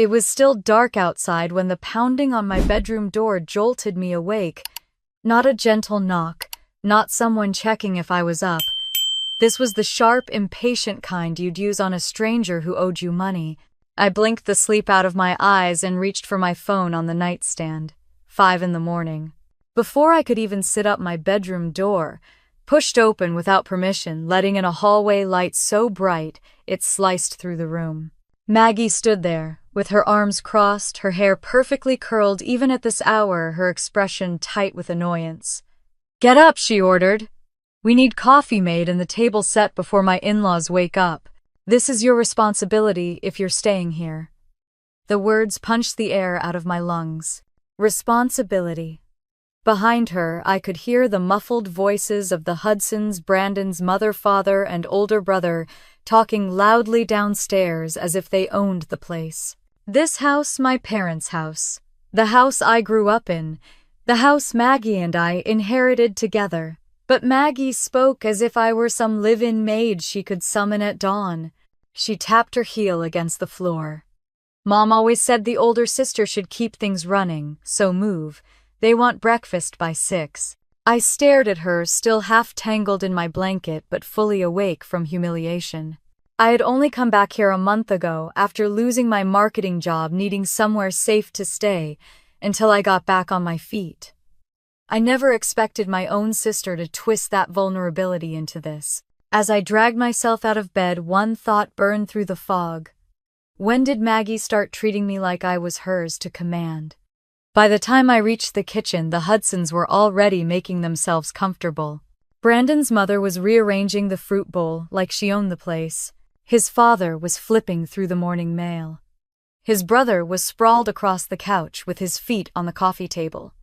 It was still dark outside when the pounding on my bedroom door jolted me awake. Not a gentle knock, not someone checking if I was up. This was the sharp, impatient kind you'd use on a stranger who owed you money. I blinked the sleep out of my eyes and reached for my phone on the nightstand. 5 in the morning. Before I could even sit up, my bedroom door pushed open without permission, letting in a hallway light so bright it sliced through the room. Maggie stood there, with her arms crossed, her hair perfectly curled even at this hour, her expression tight with annoyance. "Get up," she ordered. "We need coffee made and the table set before my in-laws wake up. This is your responsibility if you're staying here." The words punched the air out of my lungs. Responsibility. Behind her, I could hear the muffled voices of the Hudsons, Brandon's mother, father, and older brother, talking loudly downstairs as if they owned the place. This house, my parents' house. The house I grew up in. The house Maggie and I inherited together. But Maggie spoke as if I were some live-in maid she could summon at dawn. She tapped her heel against the floor. "Mom always said the older sister should keep things running, so move. They want breakfast by 6. I stared at her, still half tangled in my blanket but fully awake from humiliation. I had only come back here a month ago after losing my marketing job, needing somewhere safe to stay, until I got back on my feet. I never expected my own sister to twist that vulnerability into this. As I dragged myself out of bed, one thought burned through the fog. When did Maggie start treating me like I was hers to command? By the time I reached the kitchen, the Hudsons were already making themselves comfortable. Brandon's mother was rearranging the fruit bowl like she owned the place. His father was flipping through the morning mail. His brother was sprawled across the couch with his feet on the coffee table.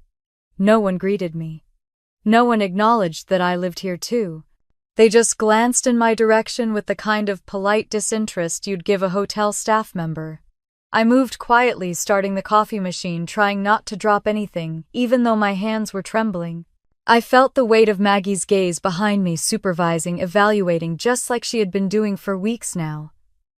No one greeted me. No one acknowledged that I lived here too. They just glanced in my direction with the kind of polite disinterest you'd give a hotel staff member. I moved quietly, starting the coffee machine, trying not to drop anything, even though my hands were trembling. I felt the weight of Maggie's gaze behind me, supervising, evaluating, just like she had been doing for weeks now.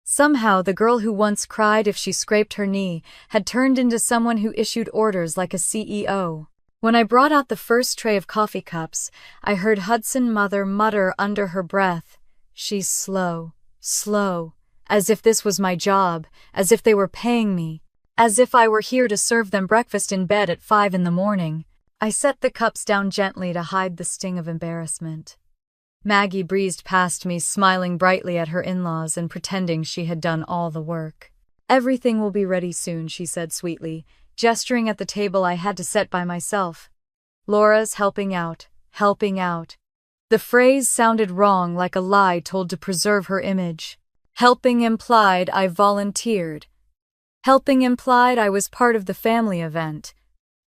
Somehow, the girl who once cried if she scraped her knee had turned into someone who issued orders like a CEO. When I brought out the first tray of coffee cups, I heard Hudson mother mutter under her breath, "She's slow, slow." As if this was my job, as if they were paying me, as if I were here to serve them breakfast in bed at 5 in the morning. I set the cups down gently to hide the sting of embarrassment. Maggie breezed past me, smiling brightly at her in-laws and pretending she had done all the work. "Everything will be ready soon," she said sweetly, gesturing at the table I had to set by myself. "Laura's helping out, helping out." The phrase sounded wrong, like a lie told to preserve her image. Helping implied I volunteered. Helping implied I was part of the family event.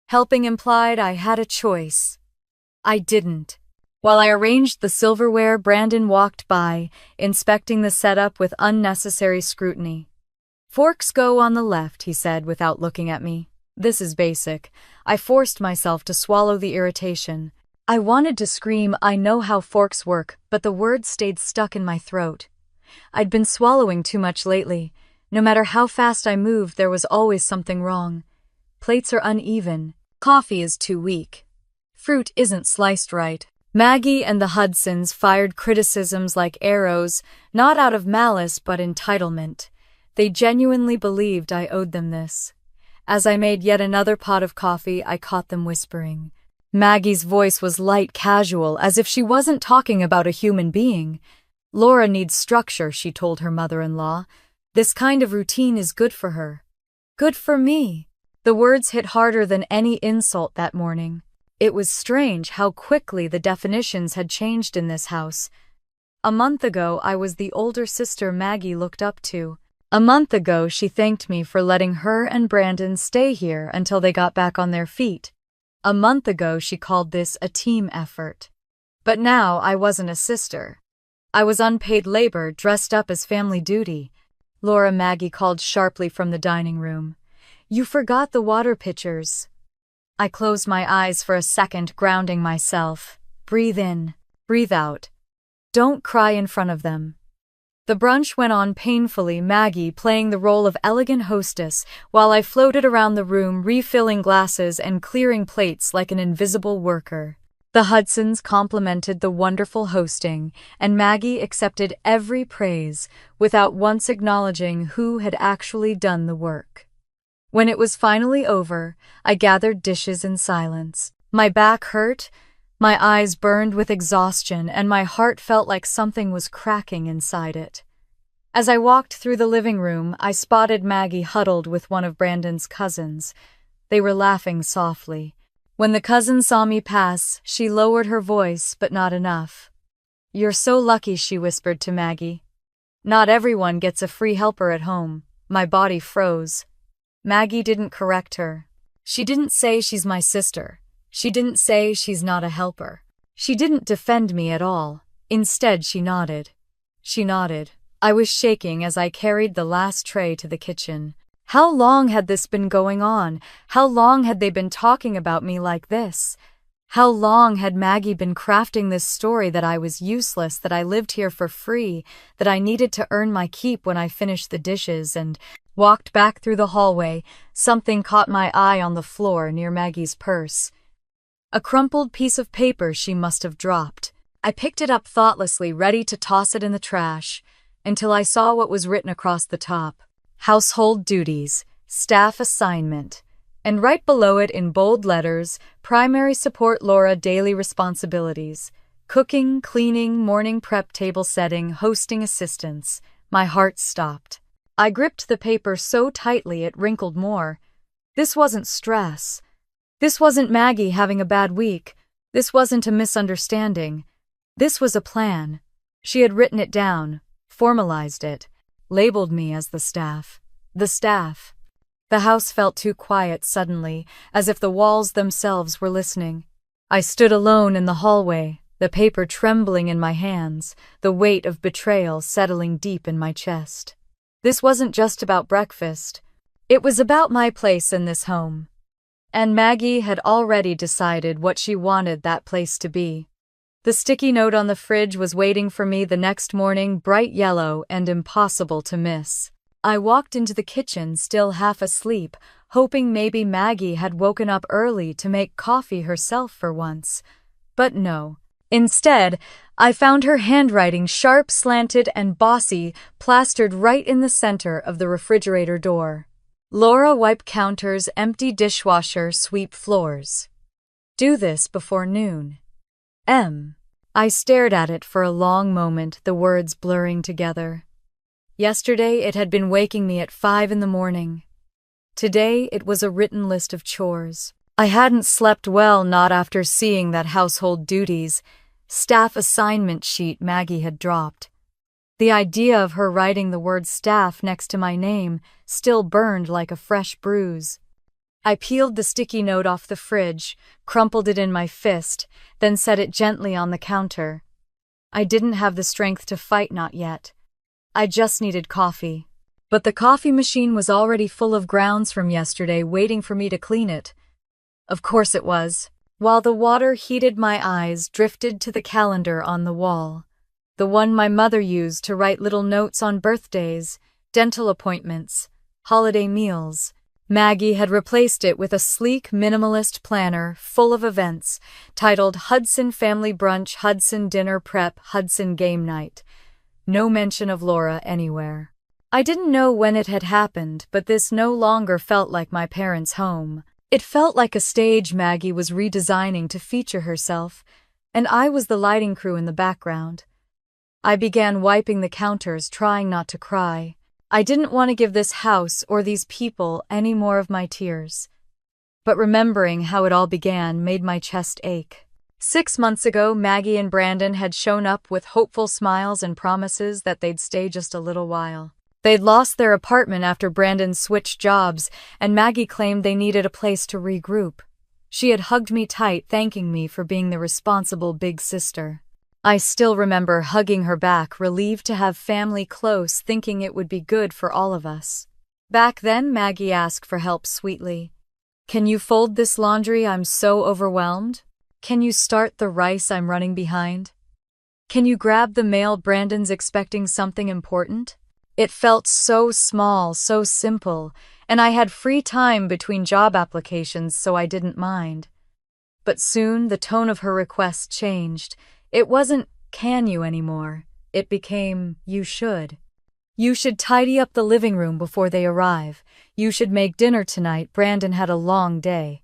Helping implied I had a choice. I didn't. While I arranged the silverware, Brandon walked by, inspecting the setup with unnecessary scrutiny. "Forks go on the left," he said without looking at me. "This is basic." I forced myself to swallow the irritation. I wanted to scream, "I know how forks work," but the words stayed stuck in my throat. I'd been swallowing too much lately. No matter how fast I moved, there was always something wrong. Plates are uneven. Coffee is too weak. Fruit isn't sliced right. Maggie and the Hudsons fired criticisms like arrows, not out of malice but entitlement. They genuinely believed I owed them this. As I made yet another pot of coffee, I caught them whispering. Maggie's voice was light, casual, as if she wasn't talking about a human being. "Laura needs structure," she told her mother-in-law. "This kind of routine is good for her." Good for me. The words hit harder than any insult that morning. It was strange how quickly the definitions had changed in this house. A month ago, I was the older sister Maggie looked up to. A month ago, she thanked me for letting her and Brandon stay here until they got back on their feet. A month ago, she called this a team effort. But now, I wasn't a sister. I was unpaid labor dressed up as family duty. "Laura," Maggie called sharply from the dining room. "You forgot the water pitchers." I closed my eyes for a second, grounding myself. Breathe in, breathe out. Don't cry in front of them. The brunch went on painfully, Maggie playing the role of elegant hostess, while I floated around the room refilling glasses and clearing plates like an invisible worker. The Hudsons complimented the wonderful hosting, and Maggie accepted every praise without once acknowledging who had actually done the work. When it was finally over, I gathered dishes in silence. My back hurt, my eyes burned with exhaustion, and my heart felt like something was cracking inside it. As I walked through the living room, I spotted Maggie huddled with one of Brandon's cousins. They were laughing softly. When the cousin saw me pass, she lowered her voice, but not enough. "You're so lucky," she whispered to Maggie. "Not everyone gets a free helper at home." My body froze. Maggie didn't correct her. She didn't say she's my sister. She didn't say she's not a helper. She didn't defend me at all. Instead, she nodded. She nodded. I was shaking as I carried the last tray to the kitchen. How long had this been going on? How long had they been talking about me like this? How long had Maggie been crafting this story that I was useless, that I lived here for free, that I needed to earn my keep when I finished the dishes and walked back through the hallway? Something caught my eye on the floor near Maggie's purse. A crumpled piece of paper she must have dropped. I picked it up thoughtlessly, ready to toss it in the trash, until I saw what was written across the top. Household duties, staff assignment, and right below it in bold letters, primary support Laura daily responsibilities, cooking, cleaning, morning prep, table setting, hosting assistance. My heart stopped. I gripped the paper so tightly it wrinkled more. This wasn't stress. This wasn't Maggie having a bad week. This wasn't a misunderstanding. This was a plan. She had written it down, formalized it, labeled me as the staff. The staff. The house felt too quiet suddenly, as if the walls themselves were listening. I stood alone in the hallway, the paper trembling in my hands, the weight of betrayal settling deep in my chest. This wasn't just about breakfast. It was about my place in this home. And Maggie had already decided what she wanted that place to be. The sticky note on the fridge was waiting for me the next morning, bright yellow and impossible to miss. I walked into the kitchen, still half asleep, hoping maybe Maggie had woken up early to make coffee herself for once. But no. Instead, I found her handwriting, sharp, slanted, and bossy, plastered right in the center of the refrigerator door. Laura, wipe counters, empty dishwasher, sweep floors. Do this before noon. M. I stared at it for a long moment, the words blurring together. Yesterday it had been waking me at 5 in the morning. Today it was a written list of chores. I hadn't slept well, not after seeing that household duties, staff assignment sheet Maggie had dropped. The idea of her writing the word staff next to my name still burned like a fresh bruise. I peeled the sticky note off the fridge, crumpled it in my fist, then set it gently on the counter. I didn't have the strength to fight, not yet. I just needed coffee. But the coffee machine was already full of grounds from yesterday, waiting for me to clean it. Of course it was. While the water heated, my eyes drifted to the calendar on the wall. The one my mother used to write little notes on birthdays, dental appointments, holiday meals. Maggie had replaced it with a sleek, minimalist planner full of events, titled Hudson Family Brunch, Hudson Dinner Prep, Hudson Game Night. No mention of Laura anywhere. I didn't know when it had happened, but this no longer felt like my parents' home. It felt like a stage Maggie was redesigning to feature herself, and I was the lighting crew in the background. I began wiping the counters, trying not to cry. I didn't want to give this house or these people any more of my tears. But remembering how it all began made my chest ache. 6 months ago, Maggie and Brandon had shown up with hopeful smiles and promises that they'd stay just a little while. They'd lost their apartment after Brandon switched jobs, and Maggie claimed they needed a place to regroup. She had hugged me tight, thanking me for being the responsible big sister. I still remember hugging her back, relieved to have family close, thinking it would be good for all of us. Back then, Maggie asked for help sweetly. "Can you fold this laundry? I'm so overwhelmed. Can you start the rice? I'm running behind. Can you grab the mail? Brandon's expecting something important? It felt so small, so simple, and I had free time between job applications, so I didn't mind. But soon the tone of her request changed. It wasn't, "Can you?" anymore. It became, "You should. You should tidy up the living room before they arrive. You should make dinner tonight. Brandon had a long day.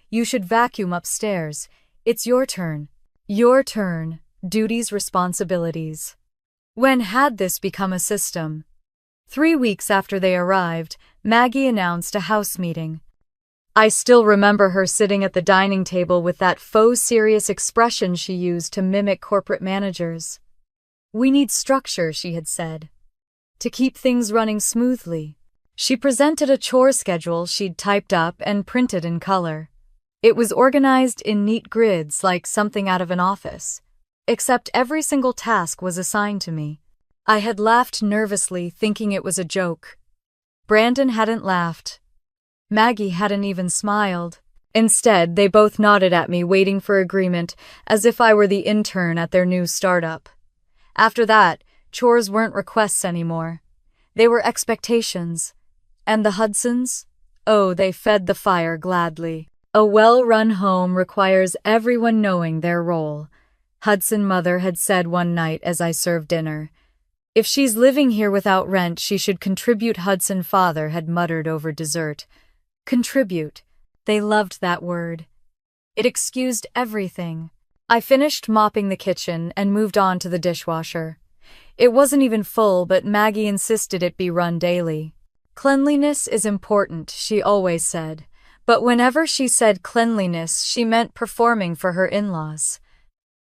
You should vacuum upstairs. It's your turn. Your turn. Duties, responsibilities." When had this become a system? 3 weeks after they arrived, Maggie announced a house meeting. I still remember her sitting at the dining table with that faux serious expression she used to mimic corporate managers. "We need structure," she had said, "to keep things running smoothly." She presented a chore schedule she'd typed up and printed in color. It was organized in neat grids like something out of an office, except every single task was assigned to me. I had laughed nervously, thinking it was a joke. Brandon hadn't laughed. Maggie hadn't even smiled. Instead, they both nodded at me, waiting for agreement, as if I were the intern at their new startup. After that, chores weren't requests anymore. They were expectations. And the Hudsons? Oh, they fed the fire gladly. A well-run home requires everyone knowing their role. Hudson mother had said one night as I served dinner. If she's living here without rent, she should contribute. Hudson father had muttered over dessert. Contribute. They loved that word. It excused everything. I finished mopping the kitchen and moved on to the dishwasher. It wasn't even full, but Maggie insisted it be run daily. Cleanliness is important, she always said. But whenever she said cleanliness, she meant performing for her in-laws.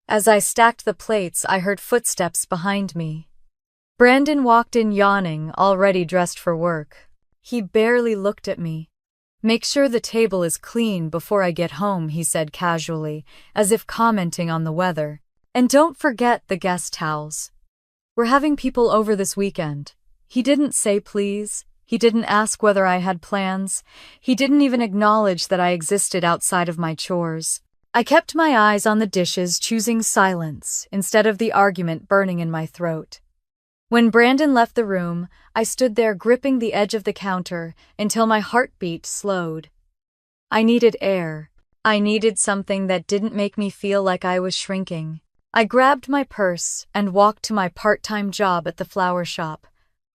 As I stacked the plates, I heard footsteps behind me. Brandon walked in yawning, already dressed for work. He barely looked at me. "Make sure the table is clean before I get home," he said casually, as if commenting on the weather. "And don't forget the guest towels. We're having people over this weekend." He didn't say please. He didn't ask whether I had plans. He didn't even acknowledge that I existed outside of my chores. I kept my eyes on the dishes, choosing silence instead of the argument burning in my throat. When Brandon left the room, I stood there gripping the edge of the counter until my heartbeat slowed. I needed air. I needed something that didn't make me feel like I was shrinking. I grabbed my purse and walked to my part-time job at the flower shop.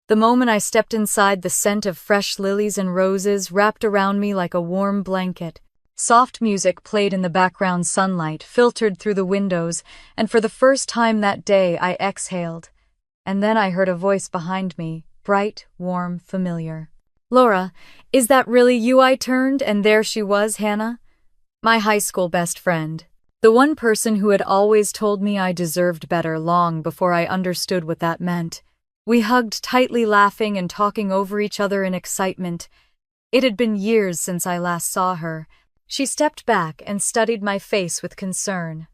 The moment I stepped inside, the scent of fresh lilies and roses wrapped around me like a warm blanket. Soft music played in the background, sunlight filtered through the windows, and for the first time that day I exhaled. And then I heard a voice behind me, bright, warm, familiar. "Laura, is that really you?" I turned, and there she was, Hannah. My high school best friend. The one person who had always told me I deserved better long before I understood what that meant. We hugged tightly, laughing and talking over each other in excitement. It had been years since I last saw her. She stepped back and studied my face with concern.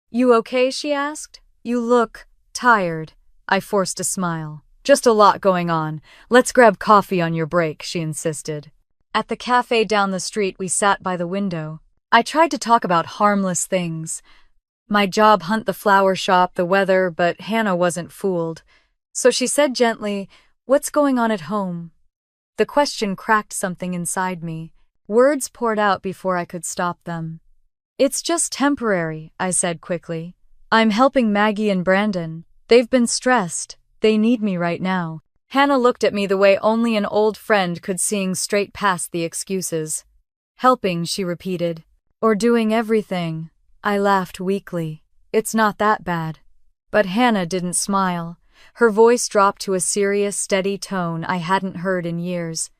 "You okay?" she asked. "You look tired." I forced a smile. "Just a lot going on. Let's grab coffee on your break," she insisted. At the cafe down the street, we sat by the window. I tried to talk about harmless things. My job hunt, the flower shop, the weather, but Hannah wasn't fooled. So she said gently, "What's going on at home?" The question cracked something inside me. Words poured out before I could stop them. "It's just temporary," I said quickly. "I'm helping Maggie and Brandon. They've been stressed. They need me right now." Hannah looked at me the way only an old friend could, seeing straight past the excuses. "Helping," she repeated. "Or doing everything." I laughed weakly. "It's not that bad." But Hannah didn't smile. Her voice dropped to a serious, steady tone I hadn't heard in years.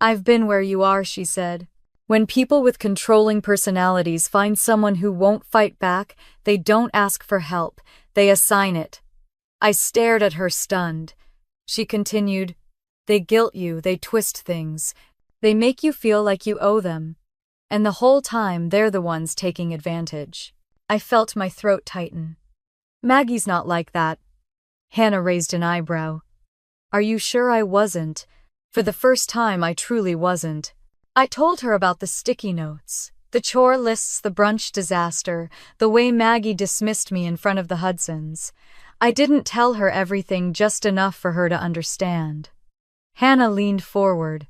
"I've been where you are," she said. "When people with controlling personalities find someone who won't fight back, they don't ask for help, they assign it." I stared at her, stunned. She continued, "They guilt you, they twist things. They make you feel like you owe them. And the whole time, they're the ones taking advantage." I felt my throat tighten. "Maggie's not like that." Hannah raised an eyebrow. "Are you sure?" I wasn't. For the first time, I truly wasn't. I told her about the sticky notes, The chore lists, the brunch disaster, the way Maggie dismissed me in front of the Hudsons. I didn't tell her everything, just enough for her to understand. Hannah leaned forward.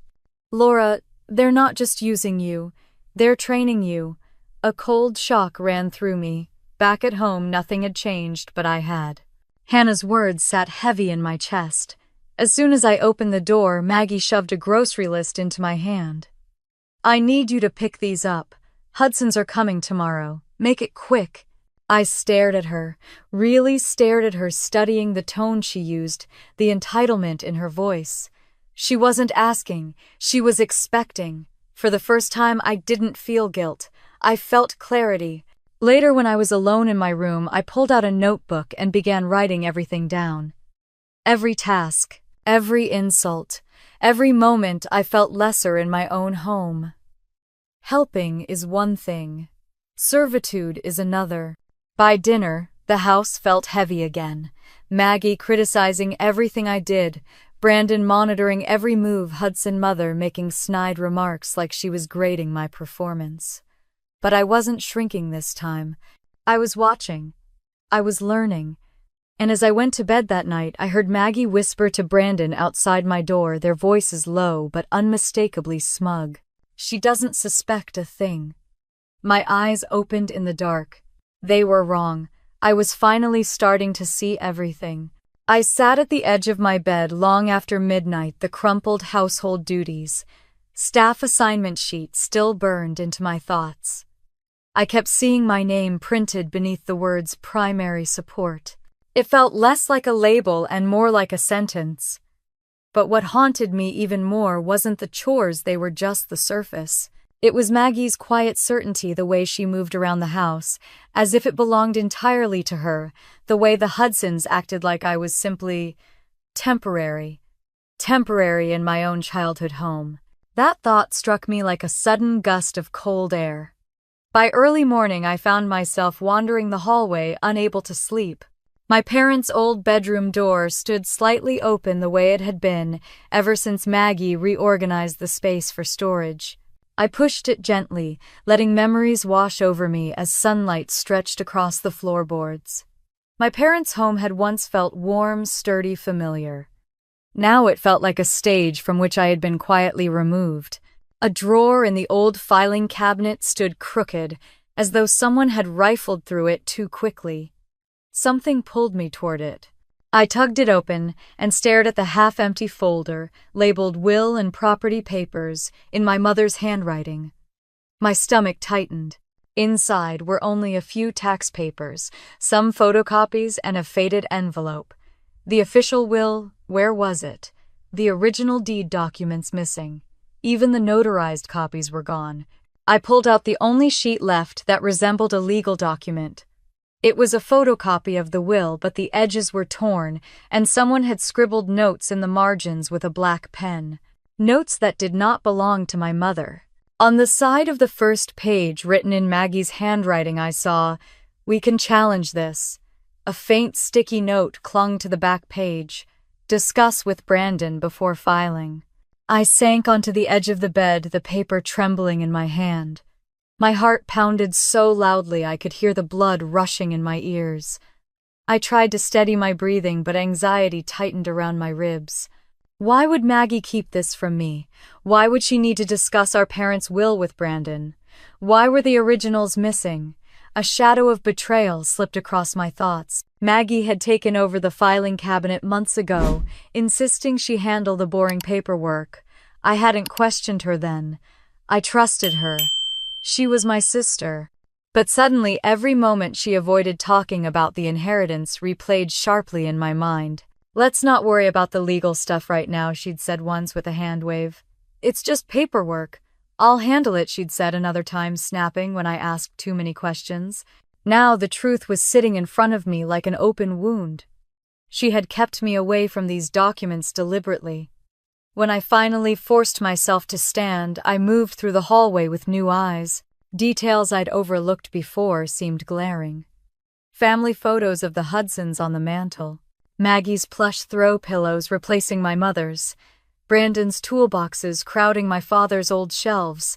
Laura, they're not just using you. They're training you. A cold shock ran through me. Back at home, nothing had changed, but I had. Hannah's words sat heavy in my chest. As soon as I opened the door, Maggie shoved a grocery list into my hand. I need you to pick these up. Hudsons are coming tomorrow. Make it quick. I stared at her, really stared at her, studying the tone she used, the entitlement in her voice. She wasn't asking, she was expecting. For the first time, I didn't feel guilt. I felt clarity. Later, when I was alone in my room, I pulled out a notebook and began writing everything down. Every task, every insult, every moment I felt lesser in my own home. Helping is one thing. Servitude is another. By dinner, the house felt heavy again. Maggie criticizing everything I did, Brandon monitoring every move, Hudson mother making snide remarks like she was grading my performance. But I wasn't shrinking this time. I was watching. I was learning. And as I went to bed that night, I heard Maggie whisper to Brandon outside my door, their voices low but unmistakably smug. She doesn't suspect a thing. My eyes opened in the dark. They were wrong. I was finally starting to see everything. I sat at the edge of my bed long after midnight, the crumpled household duties. Staff assignment sheet still burned into my thoughts. I kept seeing my name printed beneath the words primary support. It felt less like a label and more like a sentence. But what haunted me even more wasn't the chores, they were just the surface. It was Maggie's quiet certainty, the way she moved around the house, as if it belonged entirely to her, the way the Hudsons acted like I was simply temporary in my own childhood home. That thought struck me like a sudden gust of cold air. By early morning, I found myself wandering the hallway, unable to sleep. My parents' old bedroom door stood slightly open the way it had been ever since Maggie reorganized the space for storage. I pushed it gently, letting memories wash over me as sunlight stretched across the floorboards. My parents' home had once felt warm, sturdy, familiar. Now it felt like a stage from which I had been quietly removed. A drawer in the old filing cabinet stood crooked, as though someone had rifled through it too quickly. Something pulled me toward it. I tugged it open and stared at the half-empty folder, labeled Will and Property Papers, in my mother's handwriting. My stomach tightened. Inside were only a few tax papers, some photocopies, and a faded envelope. The official will, where was it? The original deed documents missing. Even the notarized copies were gone. I pulled out the only sheet left that resembled a legal document. It was a photocopy of the will, but the edges were torn, and someone had scribbled notes in the margins with a black pen. Notes that did not belong to my mother. On the side of the first page, written in Maggie's handwriting, I saw, "We can challenge this." A faint sticky note clung to the back page. "Discuss with Brandon before filing." I sank onto the edge of the bed, the paper trembling in my hand. My heart pounded so loudly I could hear the blood rushing in my ears. I tried to steady my breathing, but anxiety tightened around my ribs. Why would Maggie keep this from me? Why would she need to discuss our parents' will with Brandon? Why were the originals missing? A shadow of betrayal slipped across my thoughts. Maggie had taken over the filing cabinet months ago, insisting she handle the boring paperwork. I hadn't questioned her then. I trusted her. She was my sister. But suddenly, every moment she avoided talking about the inheritance replayed sharply in my mind. "Let's not worry about the legal stuff right now," she'd said once with a hand wave. "It's just paperwork. I'll handle it," she'd said another time, snapping when I asked too many questions. Now the truth was sitting in front of me like an open wound. She had kept me away from these documents deliberately. When I finally forced myself to stand, I moved through the hallway with new eyes. Details I'd overlooked before seemed glaring. Family photos of the Hudsons on the mantel. Maggie's plush throw pillows replacing my mother's. Brandon's toolboxes crowding my father's old shelves.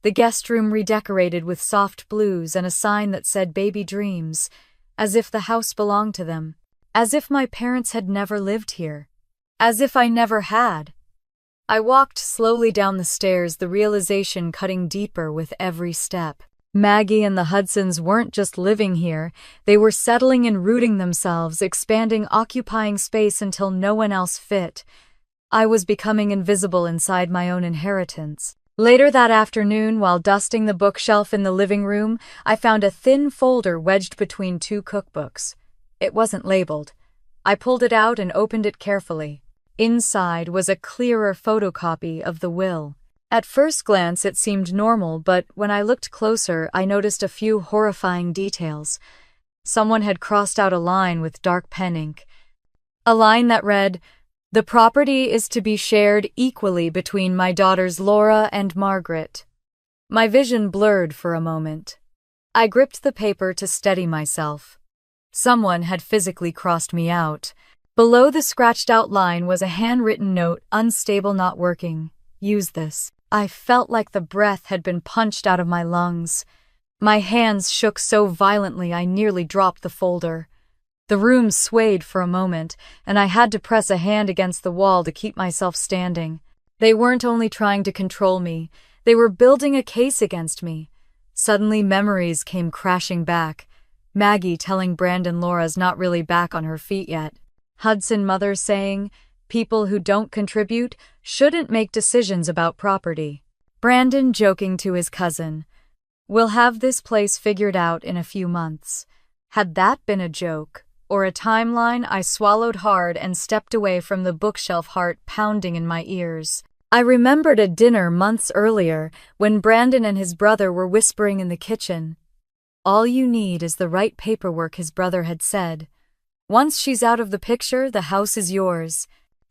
the guest room redecorated with soft blues and a sign that said Baby Dreams, as if the house belonged to them, as if my parents had never lived here, as if I never had. I walked slowly down the stairs, the realization cutting deeper with every step. Maggie and the Hudsons weren't just living here, they were settling and rooting themselves, expanding, occupying space until no one else fit. I was becoming invisible inside my own inheritance. Later that afternoon, while dusting the bookshelf in the living room, I found a thin folder wedged between two cookbooks. It wasn't labeled. I pulled it out and opened it carefully. Inside was a clearer photocopy of the will. At first glance it seemed normal, but when I looked closer I noticed a few horrifying details. Someone had crossed out a line with dark pen ink. A line that read, "The property is to be shared equally between my daughters Laura and Margaret." My vision blurred for a moment. I gripped the paper to steady myself. Someone had physically crossed me out. Below the scratched-out line was a handwritten note, "Unstable, not working. Use this." I felt like the breath had been punched out of my lungs. My hands shook so violently I nearly dropped the folder. The room swayed for a moment, and I had to press a hand against the wall to keep myself standing. They weren't only trying to control me, they were building a case against me. Suddenly memories came crashing back. Maggie telling Brandon Laura's not really back on her feet yet. Hudson mother saying, "People who don't contribute shouldn't make decisions about property." Brandon joking to his cousin, "We'll have this place figured out in a few months." Had that been a joke or a timeline, I swallowed hard and stepped away from the bookshelf, heart pounding in my ears. I remembered a dinner months earlier when Brandon and his brother were whispering in the kitchen. "All you need is the right paperwork," his brother had said. "Once she's out of the picture, the house is yours."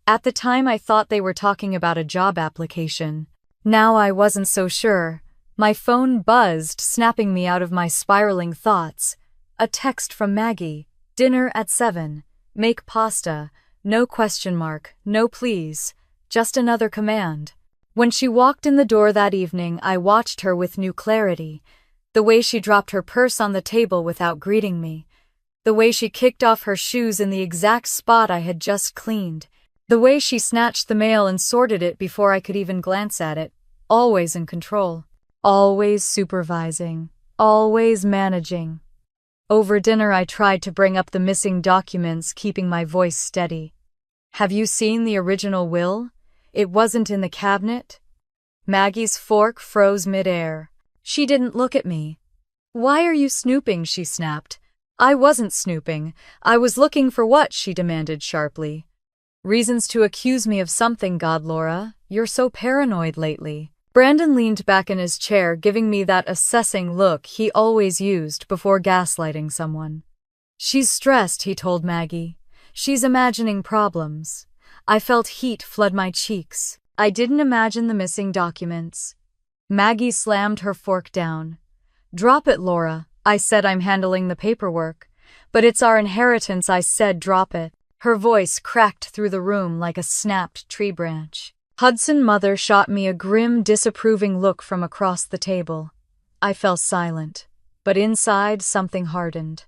At the time I thought they were talking about a job application. Now I wasn't so sure. My phone buzzed, snapping me out of my spiraling thoughts. A text from Maggie. "Dinner at 7. Make pasta. No question mark, no please. Just another command." When she walked in the door that evening, I watched her with new clarity. The way she dropped her purse on the table without greeting me. The way she kicked off her shoes in the exact spot I had just cleaned. The way she snatched the mail and sorted it before I could even glance at it. Always in control. Always supervising. Always managing. Over dinner I tried to bring up the missing documents, keeping my voice steady. "Have you seen the original will? It wasn't in the cabinet?" Maggie's fork froze midair. She didn't look at me. "Why are you snooping?" she snapped. "I wasn't snooping. I was looking for what?" she demanded sharply. "Reasons to accuse me of something, God, Laura. You're so paranoid lately." Brandon leaned back in his chair, giving me that assessing look he always used before gaslighting someone. "She's stressed," he told Maggie. "She's imagining problems." I felt heat flood my cheeks. I didn't imagine the missing documents. Maggie slammed her fork down. "Drop it, Laura." I said. "I'm handling the paperwork." "But it's our inheritance," I said. "Drop it." Her voice cracked through the room like a snapped tree branch. Hudson mother shot me a grim, disapproving look from across the table. I fell silent, but inside something hardened.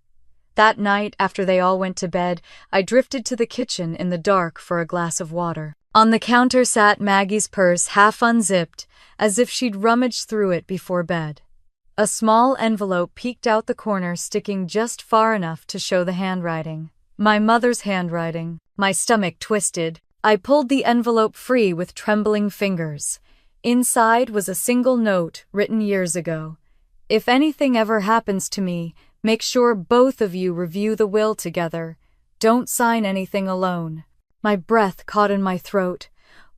That night, after they all went to bed, I drifted to the kitchen in the dark for a glass of water. On the counter sat Maggie's purse, half unzipped, as if she'd rummaged through it before bed. A small envelope peeked out the corner, sticking just far enough to show the handwriting. My mother's handwriting. My stomach twisted. I pulled the envelope free with trembling fingers. Inside was a single note written years ago. "If anything ever happens to me, make sure both of you review the will together. Don't sign anything alone." My breath caught in my throat.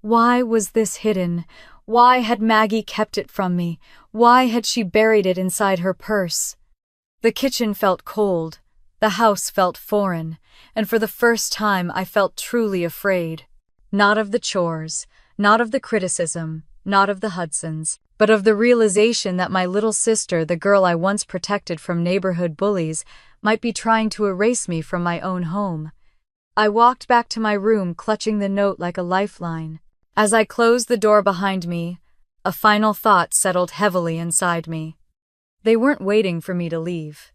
Why was this hidden? Why had Maggie kept it from me? Why had she buried it inside her purse? The kitchen felt cold. The house felt foreign, and for the first time I felt truly afraid. Not of the chores, not of the criticism, not of the Hudsons, but of the realization that my little sister, the girl I once protected from neighborhood bullies, might be trying to erase me from my own home. I walked back to my room, clutching the note like a lifeline. As I closed the door behind me, A final thought settled heavily inside me. They weren't waiting for me to leave.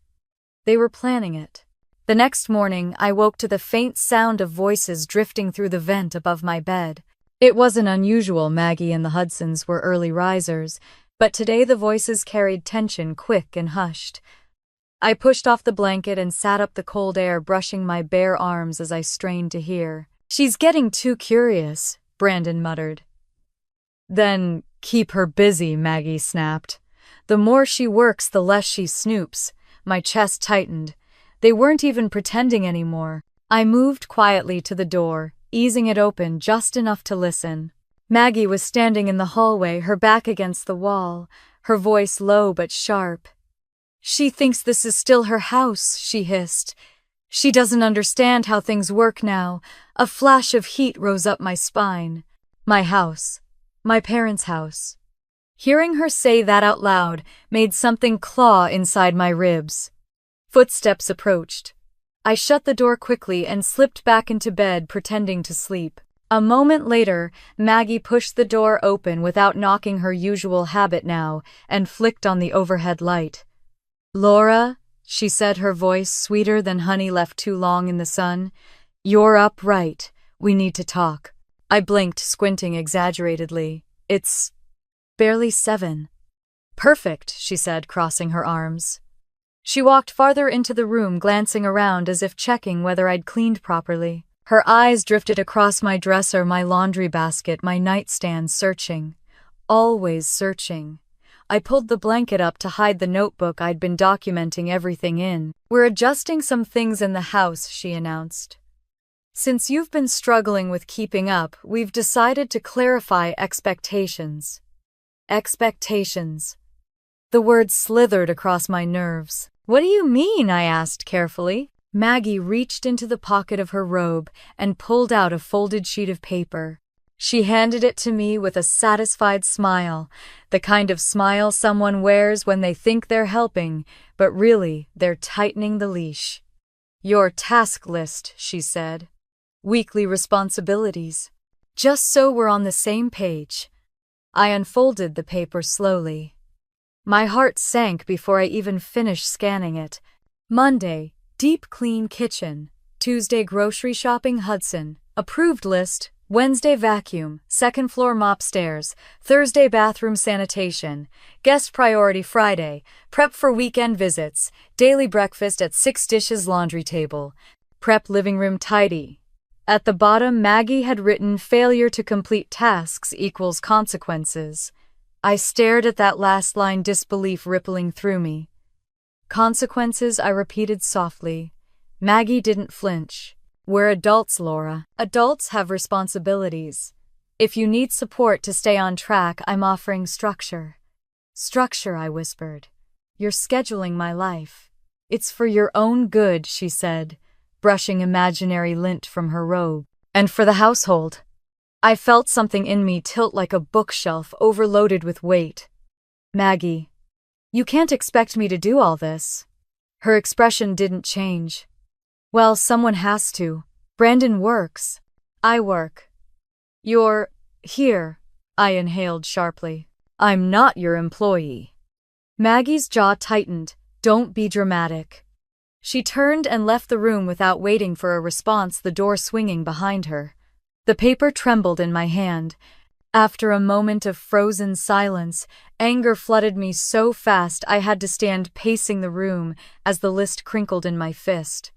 They were planning it. The next morning, I woke to the faint sound of voices drifting through the vent above my bed. It wasn't unusual. Maggie and the Hudsons were early risers, but today the voices carried tension, quick and hushed. I pushed off the blanket and sat up, the cold air brushing my bare arms as I strained to hear. "She's getting too curious," Brandon muttered. "Then keep her busy," Maggie snapped. "The more she works, the less she snoops." My chest tightened. They weren't even pretending anymore. I moved quietly to the door, easing it open just enough to listen. Maggie was standing in the hallway, her back against the wall, her voice low but sharp. "She thinks this is still her house," she hissed. "She doesn't understand how things work now." A flash of heat rose up my spine. My house. My parents' house. Hearing her say that out loud made something claw inside my ribs. Footsteps approached. I shut the door quickly and slipped back into bed, pretending to sleep. A moment later, Maggie pushed the door open without knocking, her usual habit now, and flicked on the overhead light. "Laura," she said, her voice sweeter than honey left too long in the sun. "You're up, right? We need to talk." I blinked, squinting exaggeratedly. "It's barely 7. "Perfect," she said, crossing her arms. She walked farther into the room, glancing around as if checking whether I'd cleaned properly. Her eyes drifted across my dresser, my laundry basket, my nightstand, searching. Always searching. I pulled the blanket up to hide the notebook I'd been documenting everything in. "We're adjusting some things in the house," she announced. "Since you've been struggling with keeping up, we've decided to clarify expectations." Expectations. The word slithered across my nerves. "What do you mean?" I asked carefully. Maggie reached into the pocket of her robe and pulled out a folded sheet of paper. She handed it to me with a satisfied smile, the kind of smile someone wears when they think they're helping, but really they're tightening the leash. "Your task list," she said. "Weekly responsibilities. Just so we're on the same page." I unfolded the paper slowly. My heart sank before I even finished scanning it. Monday, deep clean kitchen. Tuesday, grocery shopping, Hudson. Approved list. Wednesday, vacuum. Second floor mop stairs. Thursday, bathroom sanitation. Guest priority Friday. Prep for weekend visits. Daily breakfast at 6 dishes, laundry table. Prep living room tidy. At the bottom, Maggie had written failure to complete tasks equals consequences. I stared at that last line, disbelief rippling through me. "Consequences," I repeated softly. Maggie didn't flinch. "We're adults, Laura. Adults have responsibilities. If you need support to stay on track, I'm offering structure." "Structure," I whispered. "You're scheduling my life." "It's for your own good," she said, brushing imaginary lint from her robe. "And for the household." I felt something in me tilt like a bookshelf overloaded with weight. "Maggie, you can't expect me to do all this." Her expression didn't change. "Well, someone has to. Brandon works. I work." "You're here," I inhaled sharply. "I'm not your employee." Maggie's jaw tightened. "Don't be dramatic." She turned and left the room without waiting for a response, the door swinging behind her. The paper trembled in my hand. After a moment of frozen silence, anger flooded me so fast I had to stand pacing the room as the list crinkled in my fist.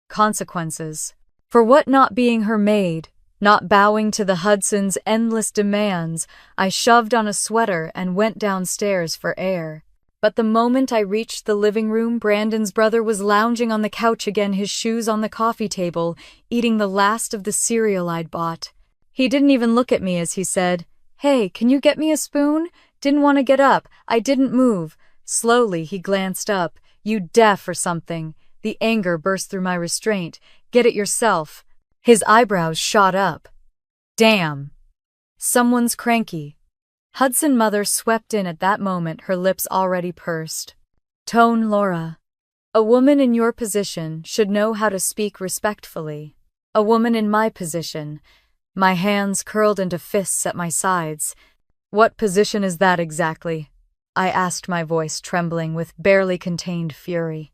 Consequences. For what? Not being her maid, not bowing to the Hudsons' endless demands. I shoved on a sweater and went downstairs for air. But the moment I reached the living room, Brandon's brother was lounging on the couch again, his shoes on the coffee table, eating the last of the cereal I'd bought. He didn't even look at me as he said, "Hey, can you get me a spoon?" Didn't want to get up. I didn't move. Slowly, he glanced up. "You deaf or something?" The anger burst through my restraint. "Get it yourself." His eyebrows shot up. "Damn. Someone's cranky." Hudson mother swept in at that moment, her lips already pursed. "Tone, Laura. A woman in your position should know how to speak respectfully. A woman in my position." My hands curled into fists at my sides. What position is that exactly? I asked, my voice trembling with barely contained fury.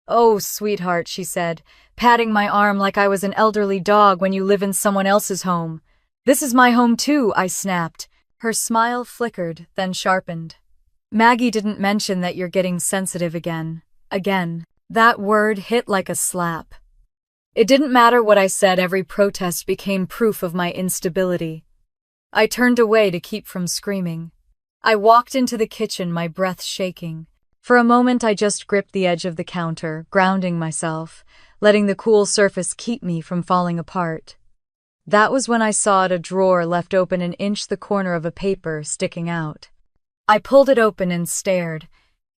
Oh, sweetheart, she said, patting my arm like I was an elderly dog when you live in someone else's home. This is my home too, I snapped. Her smile flickered, then sharpened. Maggie didn't mention that you're getting sensitive again. Again. That word hit like a slap. It didn't matter what I said, every protest became proof of my instability. I turned away to keep from screaming. I walked into the kitchen, my breath shaking. For a moment I just gripped the edge of the counter, grounding myself, letting the cool surface keep me from falling apart. That was when I saw a drawer left open an inch the corner of a paper sticking out. I pulled it open and stared.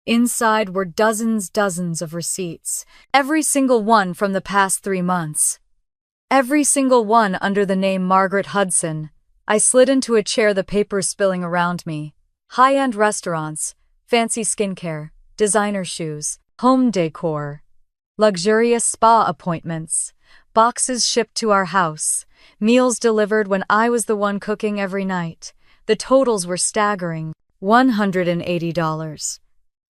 Inside were dozens of receipts, every single one from the past 3 months. Every single one under the name Margaret Hudson. I slid into a chair, the paper spilling around me. High-end restaurants, fancy skincare, designer shoes, home decor, luxurious spa appointments, boxes shipped to our house, meals delivered when I was the one cooking every night. The totals were staggering. $180,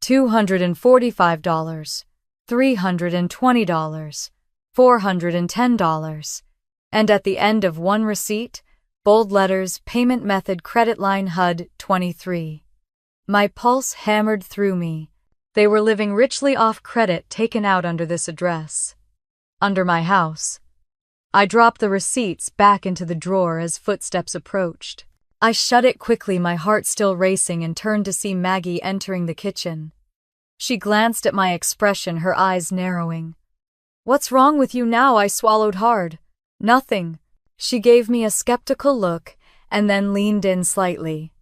$245, $320, $410. And at the end of one receipt, bold letters, payment method, credit line HUD 23. My pulse hammered through me. They were living richly off credit taken out under this address. Under my house. I dropped the receipts back into the drawer as footsteps approached. I shut it quickly, my heart still racing, and turned to see Maggie entering the kitchen. She glanced at my expression, her eyes narrowing. What's wrong with you now? I swallowed hard. Nothing. She gave me a skeptical look and then leaned in slightly.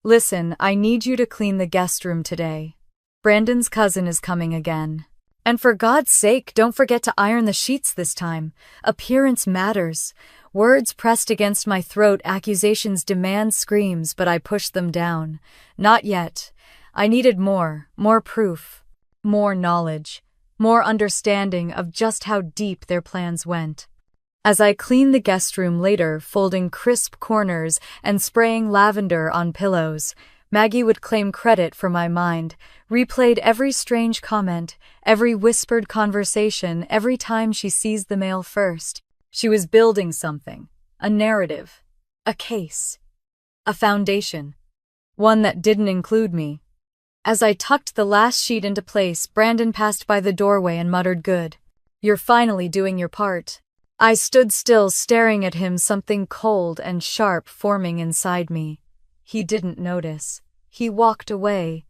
Listen, I need you to clean the guest room today. Brandon's cousin is coming again. And for God's sake, don't forget to iron the sheets this time. Appearance matters. Words pressed against my throat, accusations, demand, screams, but I pushed them down. Not yet. I needed more proof, more knowledge, more understanding of just how deep their plans went. As I cleaned the guest room later, folding crisp corners and spraying lavender on pillows, Maggie would claim credit for my mind, replayed every strange comment, every whispered conversation, every time she seized the mail first. She was building something, a narrative, a case, a foundation, one that didn't include me. As I tucked the last sheet into place, Brandon passed by the doorway and muttered, "Good. You're finally doing your part." I stood still, staring at him, something cold and sharp forming inside me. He didn't notice. He walked away.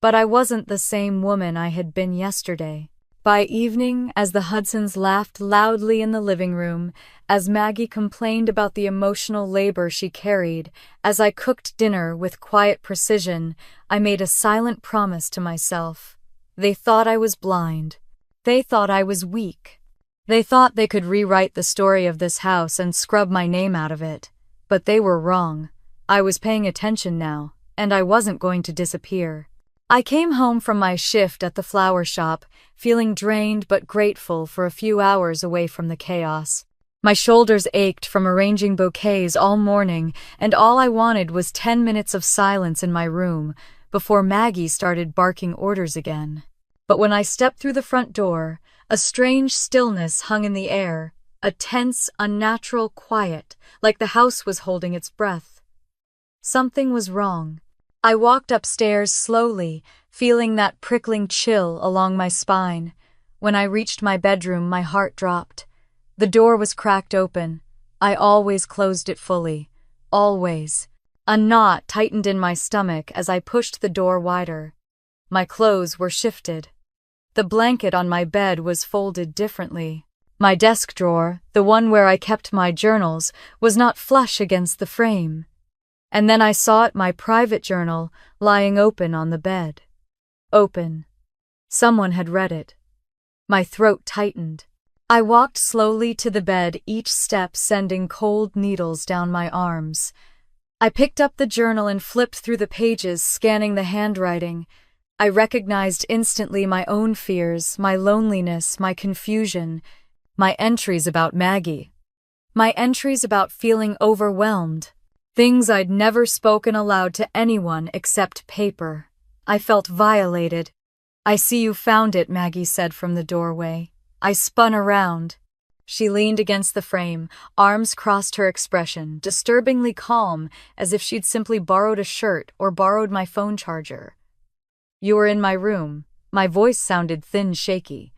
But I wasn't the same woman I had been yesterday. By evening, as the Hudsons laughed loudly in the living room, as Maggie complained about the emotional labor she carried, as I cooked dinner with quiet precision, I made a silent promise to myself. They thought I was blind. They thought I was weak. They thought they could rewrite the story of this house and scrub my name out of it. But they were wrong. I was paying attention now, and I wasn't going to disappear. I came home from my shift at the flower shop, feeling drained but grateful for a few hours away from the chaos. My shoulders ached from arranging bouquets all morning, and all I wanted was 10 minutes of silence in my room before Maggie started barking orders again. But when I stepped through the front door, a strange stillness hung in the air, a tense, unnatural quiet, like the house was holding its breath. Something was wrong. I walked upstairs slowly, feeling that prickling chill along my spine. When I reached my bedroom, my heart dropped. The door was cracked open. I always closed it fully. Always. A knot tightened in my stomach as I pushed the door wider. My clothes were shifted. The blanket on my bed was folded differently. My desk drawer, the one where I kept my journals, was not flush against the frame. And then I saw it, my private journal, lying open on the bed. Open. Someone had read it. My throat tightened. I walked slowly to the bed, each step sending cold needles down my arms. I picked up the journal and flipped through the pages, scanning the handwriting. I recognized instantly my own fears, my loneliness, my confusion, my entries about Maggie. My entries about feeling overwhelmed, Things I'd never spoken aloud to anyone except paper. I felt violated. "I see you found it," Maggie said from the doorway. I spun around. She leaned against the frame, arms crossed, her expression disturbingly calm, as if she'd simply borrowed a shirt or borrowed my phone charger. "You were in my room." My voice sounded thin, shaky.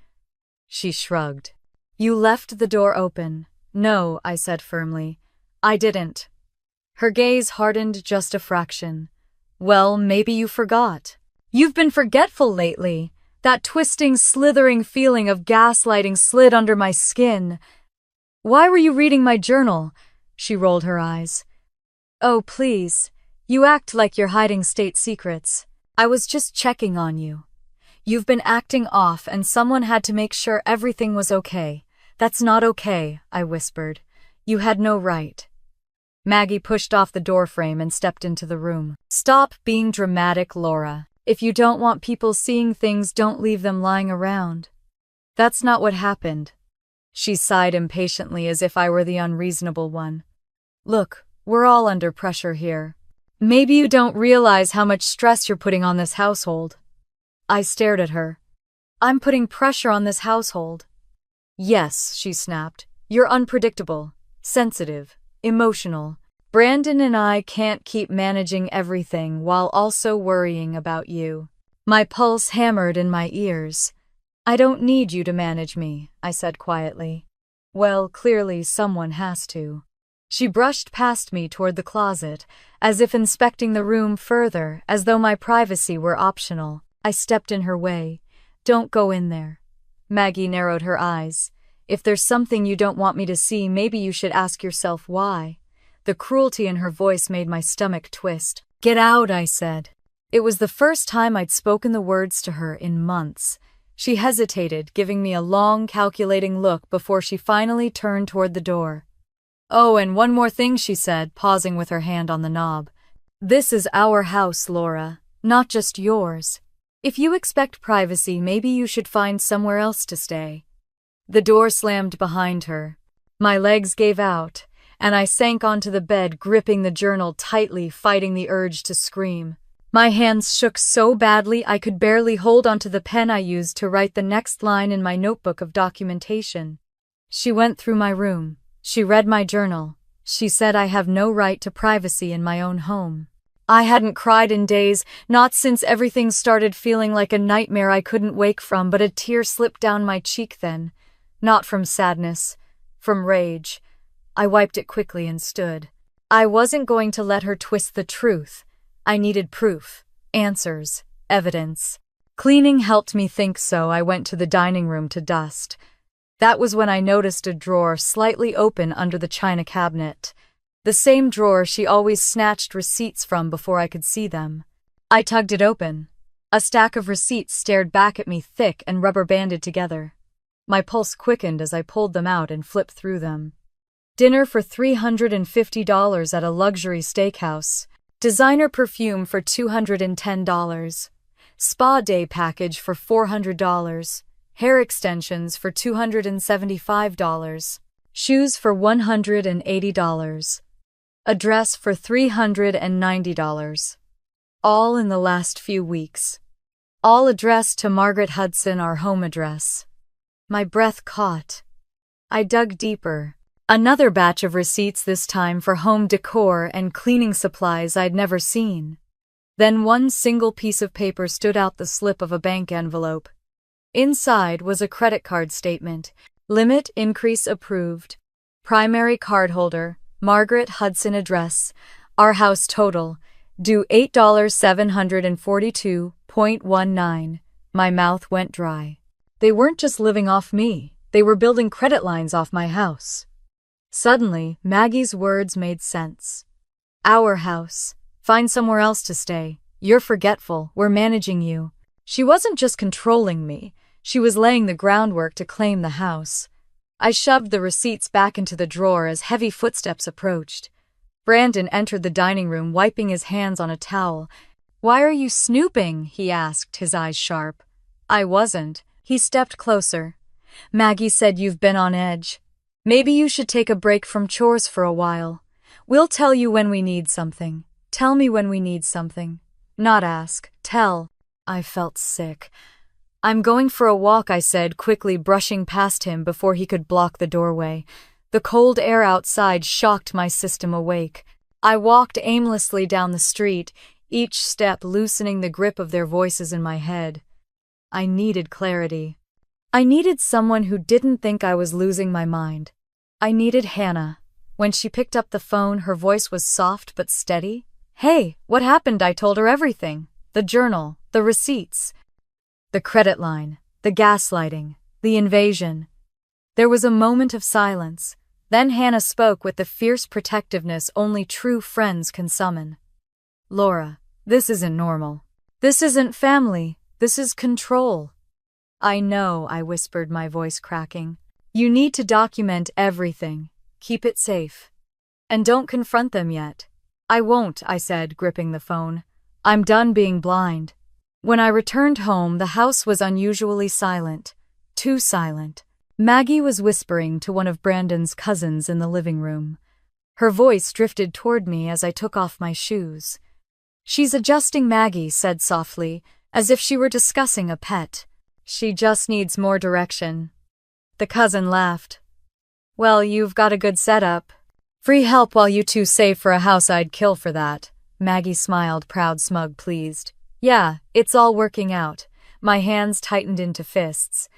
She shrugged. "You left the door open." "No," I said firmly. "I didn't." Her gaze hardened just a fraction. "Well, maybe you forgot. You've been forgetful lately." That twisting, slithering feeling of gaslighting slid under my skin. "Why were you reading my journal?" She rolled her eyes. "Oh, please. You act like you're hiding state secrets. I was just checking on you. You've been acting off and someone had to make sure everything was okay." "That's not okay," I whispered. "You had no right." Maggie pushed off the doorframe and stepped into the room. "Stop being dramatic, Laura. If you don't want people seeing things, don't leave them lying around." "That's not what happened." She sighed impatiently as if I were the unreasonable one. "Look, we're all under pressure here. Maybe you don't realize how much stress you're putting on this household." I stared at her. "I'm putting pressure on this household?" "Yes," she snapped. "You're unpredictable, sensitive, emotional. Brandon and I can't keep managing everything while also worrying about you." My pulse hammered in my ears. "I don't need you to manage me," I said quietly. "Well, clearly someone has to." She brushed past me toward the closet, as if inspecting the room further, as though my privacy were optional. I stepped in her way. "Don't go in there." Maggie narrowed her eyes. "If there's something you don't want me to see, maybe you should ask yourself why." The cruelty in her voice made my stomach twist. "Get out," I said. It was the first time I'd spoken the words to her in months. She hesitated, giving me a long, calculating look before she finally turned toward the door. "Oh, and one more thing," she said, pausing with her hand on the knob. "This is our house, Laura, not just yours. If you expect privacy, maybe you should find somewhere else to stay." The door slammed behind her. My legs gave out, and I sank onto the bed, gripping the journal tightly, fighting the urge to scream. My hands shook so badly I could barely hold onto the pen I used to write the next line in my notebook of documentation. She went through my room. She read my journal. She said I have no right to privacy in my own home. I hadn't cried in days, not since everything started feeling like a nightmare I couldn't wake from, but a tear slipped down my cheek then. Not from sadness, from rage. I wiped it quickly and stood. I wasn't going to let her twist the truth. I needed proof, answers, evidence. Cleaning helped me think, so I went to the dining room to dust. That was when I noticed a drawer slightly open under the china cabinet. The same drawer she always snatched receipts from before I could see them. I tugged it open. A stack of receipts stared back at me, thick and rubber-banded together. My pulse quickened as I pulled them out and flipped through them. Dinner for $350 at a luxury steakhouse. Designer perfume for $210. Spa day package for $400. Hair extensions for $275. Shoes for $180. A dress for $390. All in the last few weeks. All addressed to Margaret Hudson, our home address. My breath caught. I dug deeper. Another batch of receipts, this time for home decor and cleaning supplies I'd never seen. Then one single piece of paper stood out, the slip of a bank envelope. Inside was a credit card statement. Limit increase approved. Primary cardholder, Margaret Hudson address. Our house total, due $8,742.19. My mouth went dry. They weren't just living off me. They were building credit lines off my house. Suddenly, Maggie's words made sense. Our house. Find somewhere else to stay. You're forgetful. We're managing you. She wasn't just controlling me. She was laying the groundwork to claim the house. I shoved the receipts back into the drawer as heavy footsteps approached. Brandon entered the dining room, wiping his hands on a towel. "Why are you snooping?" he asked, his eyes sharp. I wasn't. He stepped closer. "Maggie said you've been on edge. Maybe you should take a break from chores for a while. We'll tell you when we need something. Tell me when we need something. Not ask, tell. I felt sick. I'm going for a walk, I said, quickly brushing past him before he could block the doorway. The cold air outside shocked my system awake. I walked aimlessly down the street, each step loosening the grip of their voices in my head. I needed clarity. I needed someone who didn't think I was losing my mind. I needed Hannah. When she picked up the phone, her voice was soft but steady. Hey, what happened? I told her everything. The journal, the receipts, the credit line, the gaslighting, the invasion. There was a moment of silence. Then Hannah spoke with the fierce protectiveness only true friends can summon. Laura, this isn't normal. This isn't family. This is control. I know, I whispered, my voice cracking. You need to document everything. Keep it safe. And don't confront them yet. I won't, I said, gripping the phone. I'm done being blind. When I returned home, the house was unusually silent. Too silent. Maggie was whispering to one of Brandon's cousins in the living room. Her voice drifted toward me as I took off my shoes. She's adjusting, Maggie said softly, as if she were discussing a pet. She just needs more direction. The cousin laughed. Well, you've got a good setup. Free help while you two save for a house, I'd kill for that. Maggie smiled, proud, smug, pleased. Yeah, it's all working out. My hands tightened into fists.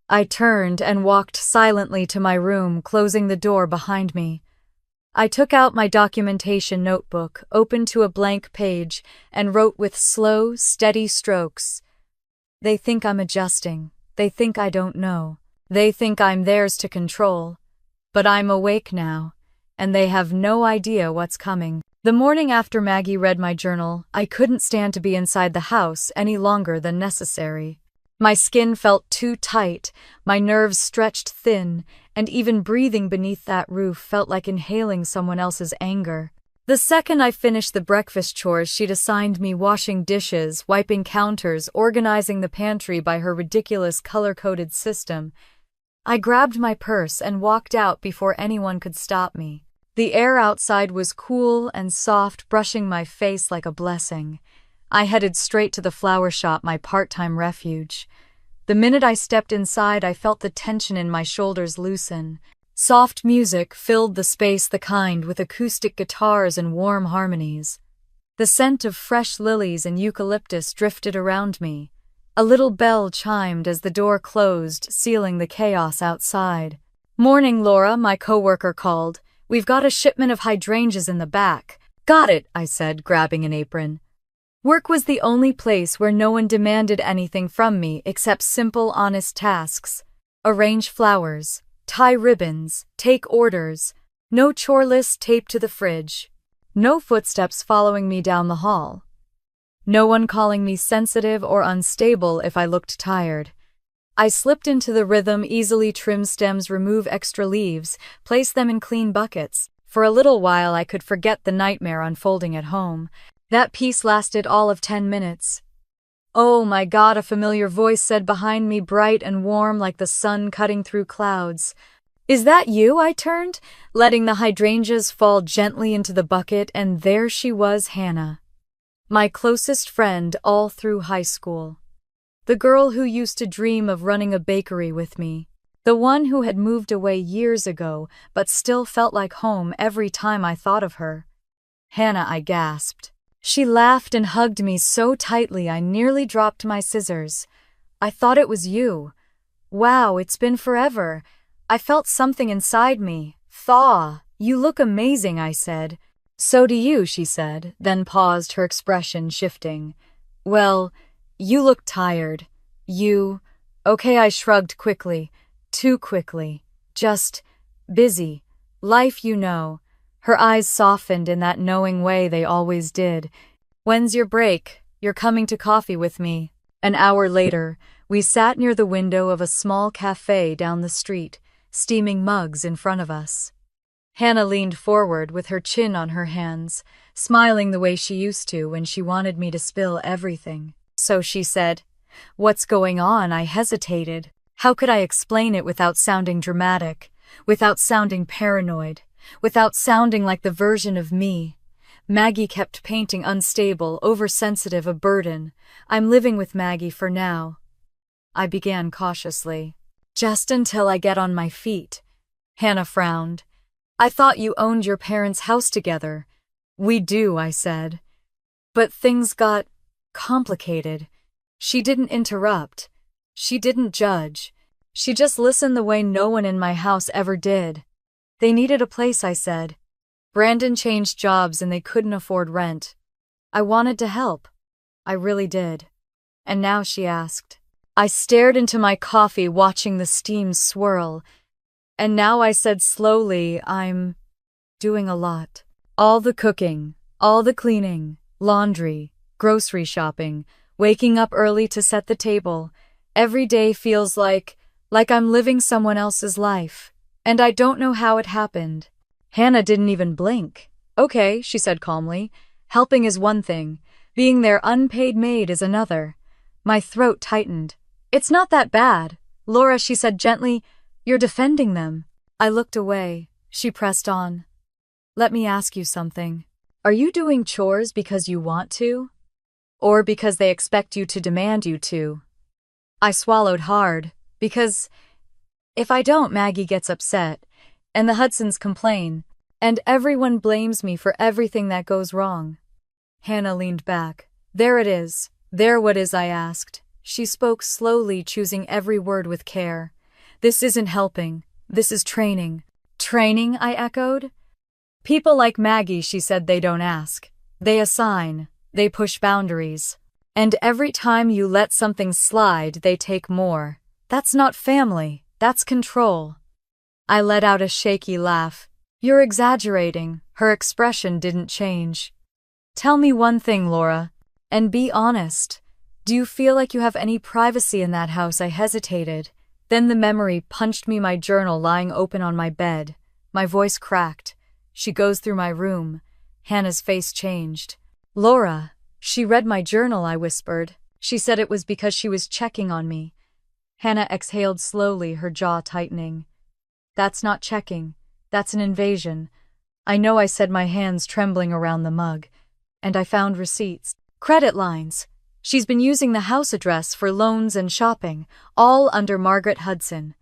I turned and walked silently to my room, closing the door behind me. I took out my documentation notebook, opened to a blank page, and wrote with slow, steady strokes. They think I'm adjusting. They think I don't know. They think I'm theirs to control. But I'm awake now, and they have no idea what's coming. The morning after Maggie read my journal, I couldn't stand to be inside the house any longer than necessary. My skin felt too tight, my nerves stretched thin, and even breathing beneath that roof felt like inhaling someone else's anger. The second I finished the breakfast chores she'd assigned me, washing dishes, wiping counters, organizing the pantry by her ridiculous color-coded system, I grabbed my purse and walked out before anyone could stop me. The air outside was cool and soft, brushing my face like a blessing. I headed straight to the flower shop, my part-time refuge. The minute I stepped inside, I felt the tension in my shoulders loosen. Soft music filled the space, the kind with acoustic guitars and warm harmonies. The scent of fresh lilies and eucalyptus drifted around me. A little bell chimed as the door closed, sealing the chaos outside. Morning, Laura, my coworker called. We've got a shipment of hydrangeas in the back. Got it, I said, grabbing an apron. Work was the only place where no one demanded anything from me except simple, honest tasks. Arrange flowers, tie ribbons, take orders. No chore list taped to the fridge. No footsteps following me down the hall. No one calling me sensitive or unstable if I looked tired. I slipped into the rhythm, easily trim stems, remove extra leaves, place them in clean buckets. For a little while I could forget the nightmare unfolding at home. That piece lasted all of 10 minutes. Oh my God, a familiar voice said behind me, bright and warm like the sun cutting through clouds. Is that you? I turned, letting the hydrangeas fall gently into the bucket, and there she was, Hannah. My closest friend all through high school. The girl who used to dream of running a bakery with me. The one who had moved away years ago, but still felt like home every time I thought of her. Hannah, I gasped. She laughed and hugged me so tightly I nearly dropped my scissors. I thought it was you. Wow, it's been forever. I felt something inside me. Thaw. You look amazing, I said. So do you, she said, then paused, her expression shifting. Well, you look tired. Okay, I shrugged quickly. Too quickly. Just busy. Life, you know. Her eyes softened in that knowing way they always did. When's your break? You're coming to coffee with me. An hour later, we sat near the window of a small cafe down the street, steaming mugs in front of us. Hannah leaned forward with her chin on her hands, smiling the way she used to when she wanted me to spill everything. So she said, "What's going on?" I hesitated. How could I explain it without sounding dramatic, without sounding paranoid? without sounding like the version of me. Maggie kept painting unstable, oversensitive, a burden. I'm living with Maggie for now. I began cautiously. Just until I get on my feet. Hannah frowned. I thought you owned your parents' house together. We do, I said. But things got complicated. She didn't interrupt. She didn't judge. She just listened the way no one in my house ever did. They needed a place, I said. Brandon changed jobs and they couldn't afford rent. I wanted to help. I really did. And now, she asked. I stared into my coffee, watching the steam swirl. And now, I said slowly, I'm doing a lot. All the cooking, all the cleaning, laundry, grocery shopping, waking up early to set the table. Every day feels like I'm living someone else's life. And I don't know how it happened. Hannah didn't even blink. Okay, she said calmly. Helping is one thing. Being their unpaid maid is another. My throat tightened. It's not that bad. Laura, she said gently, you're defending them. I looked away. She pressed on. Let me ask you something. Are you doing chores because you want to? Or because they expect you to demand you to? I swallowed hard, because if I don't, Maggie gets upset, and the Hudsons complain, and everyone blames me for everything that goes wrong. Hannah leaned back. There it is. There what is, I asked. She spoke slowly, choosing every word with care. This isn't helping. This is training. Training, I echoed. People like Maggie, she said, they don't ask. They assign. They push boundaries. And every time you let something slide, they take more. That's not family. That's control. I let out a shaky laugh. You're exaggerating. Her expression didn't change. Tell me one thing, Laura, and be honest. Do you feel like you have any privacy in that house? I hesitated. Then the memory punched me, my journal lying open on my bed. My voice cracked. She goes through my room. Hannah's face changed. Laura, she read my journal, I whispered. She said it was because she was checking on me. Hannah exhaled slowly, her jaw tightening. That's not checking. That's an invasion. I know, I said, my hands trembling around the mug. And I found receipts. Credit lines. She's been using the house address for loans and shopping, all under Margaret Hudson.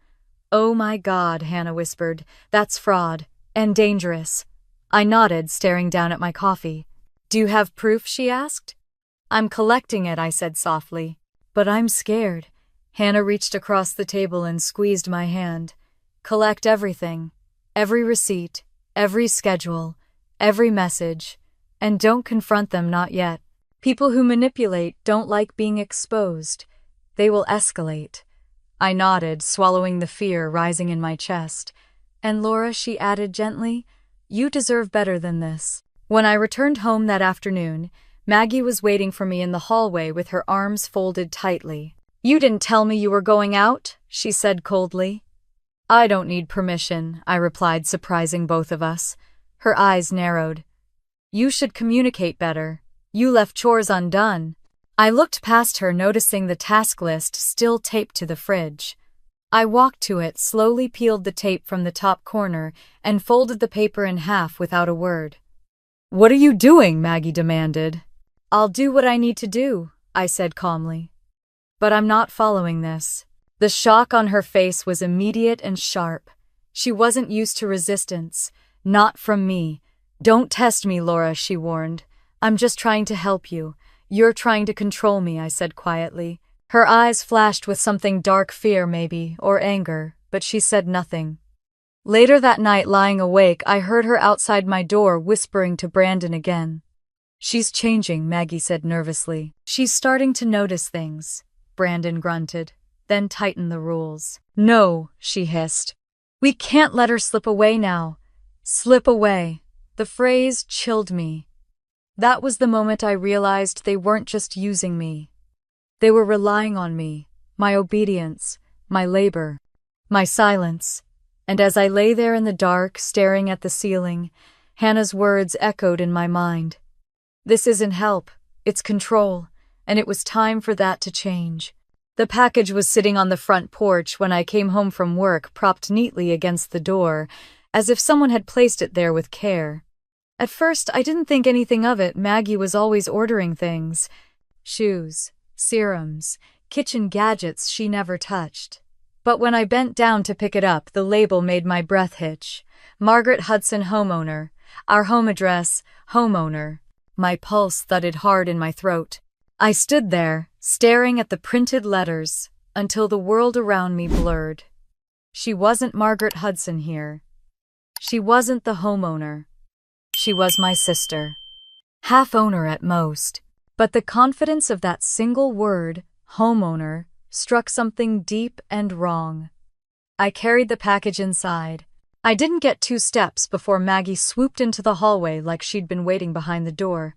Oh my God, Hannah whispered. That's fraud. And dangerous. I nodded, staring down at my coffee. Do you have proof? She asked. I'm collecting it, I said softly. But I'm scared. Hannah reached across the table and squeezed my hand. Collect everything. Every receipt, every schedule, every message. And don't confront them, not yet. People who manipulate don't like being exposed. They will escalate. I nodded, swallowing the fear rising in my chest. And Laura, she added gently, you deserve better than this. When I returned home that afternoon, Maggie was waiting for me in the hallway with her arms folded tightly. You didn't tell me you were going out, she said coldly. I don't need permission, I replied, surprising both of us. Her eyes narrowed. You should communicate better. You left chores undone. I looked past her, noticing the task list still taped to the fridge. I walked to it, slowly peeled the tape from the top corner, and folded the paper in half without a word. What are you doing? Maggie demanded. I'll do what I need to do, I said calmly. But I'm not following this. The shock on her face was immediate and sharp. She wasn't used to resistance. Not from me. Don't test me, Laura, she warned. I'm just trying to help you. You're trying to control me, I said quietly. Her eyes flashed with something dark, fear maybe, or anger, but she said nothing. Later that night, lying awake, I heard her outside my door whispering to Brandon again. She's changing, Maggie said nervously. She's starting to notice things, Brandon grunted, then tightened the rules. No, she hissed. We can't let her slip away now. Slip away. The phrase chilled me. That was the moment I realized they weren't just using me. They were relying on me, my obedience, my labor, my silence. And as I lay there in the dark, staring at the ceiling, Hannah's words echoed in my mind. This isn't help, it's control, and it was time for that to change. The package was sitting on the front porch when I came home from work, propped neatly against the door. as if someone had placed it there with care. At first, I didn't think anything of it. Maggie was always ordering things. Shoes, serums, kitchen gadgets she never touched. But when I bent down to pick it up, the label made my breath hitch. Margaret Hudson, homeowner. Our home address, homeowner. My pulse thudded hard in my throat. I stood there, staring at the printed letters, until the world around me blurred. She wasn't Margaret Hudson here. She wasn't the homeowner. She was my sister. Half owner at most. But the confidence of that single word, homeowner, struck something deep and wrong. I carried the package inside. I didn't get 2 steps before Maggie swooped into the hallway like she'd been waiting behind the door.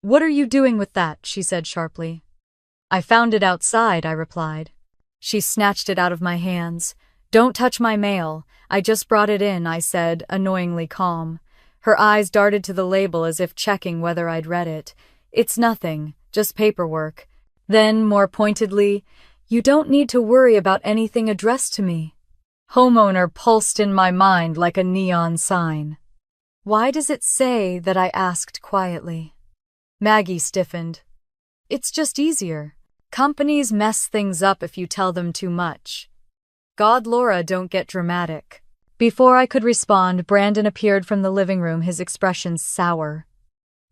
"What are you doing with that?" she said sharply. "I found it outside," I replied. She snatched it out of my hands. "Don't touch my mail. I just brought it in," I said, annoyingly calm. Her eyes darted to the label as if checking whether I'd read it. "It's nothing, just paperwork." Then, more pointedly, "You don't need to worry about anything addressed to me." Homeowner pulsed in my mind like a neon sign. "Why does it say that?" I asked quietly. Maggie stiffened. "It's just easier. Companies mess things up if you tell them too much." God, Laura, don't get dramatic. Before I could respond, Brandon appeared from the living room, his expression sour.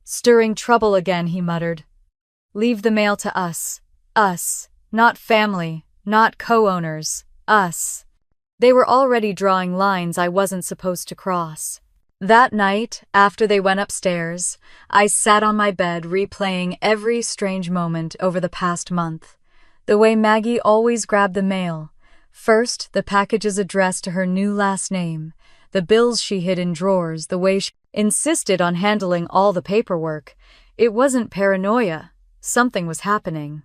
"Stirring trouble again," he muttered. "Leave the mail to us. Us. Not family. Not co-owners. Us." They were already drawing lines I wasn't supposed to cross. That night, after they went upstairs, I sat on my bed replaying every strange moment over the past month. The way Maggie always grabbed the mail. First, the packages addressed to her new last name, the bills she hid in drawers, the way she insisted on handling all the paperwork. It wasn't paranoia. Something was happening.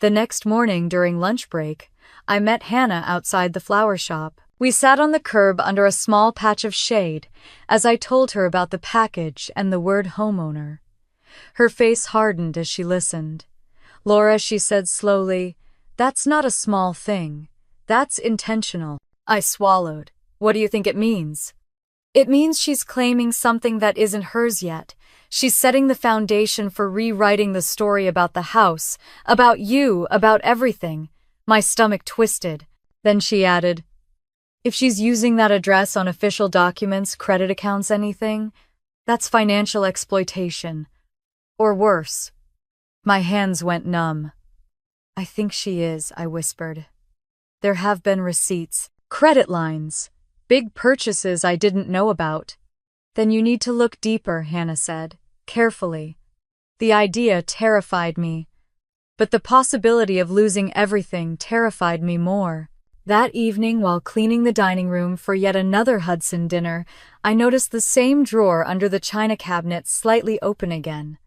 The next morning during lunch break, I met Hannah outside the flower shop. We sat on the curb under a small patch of shade as I told her about the package and the word homeowner. Her face hardened as she listened. "Laura," she said slowly, "that's not a small thing. That's intentional." I swallowed. "What do you think it means?" "It means she's claiming something that isn't hers yet. She's setting the foundation for rewriting the story about the house, about you, about everything." My stomach twisted. Then she added, "If she's using that address on official documents, credit accounts, anything, that's financial exploitation. Or worse." My hands went numb. "I think she is," I whispered. "There have been receipts, credit lines, big purchases I didn't know about." "Then you need to look deeper," Hannah said, carefully. The idea terrified me, but the possibility of losing everything terrified me more. That evening, while cleaning the dining room for yet another Hudson dinner, I noticed the same drawer under the china cabinet slightly open again.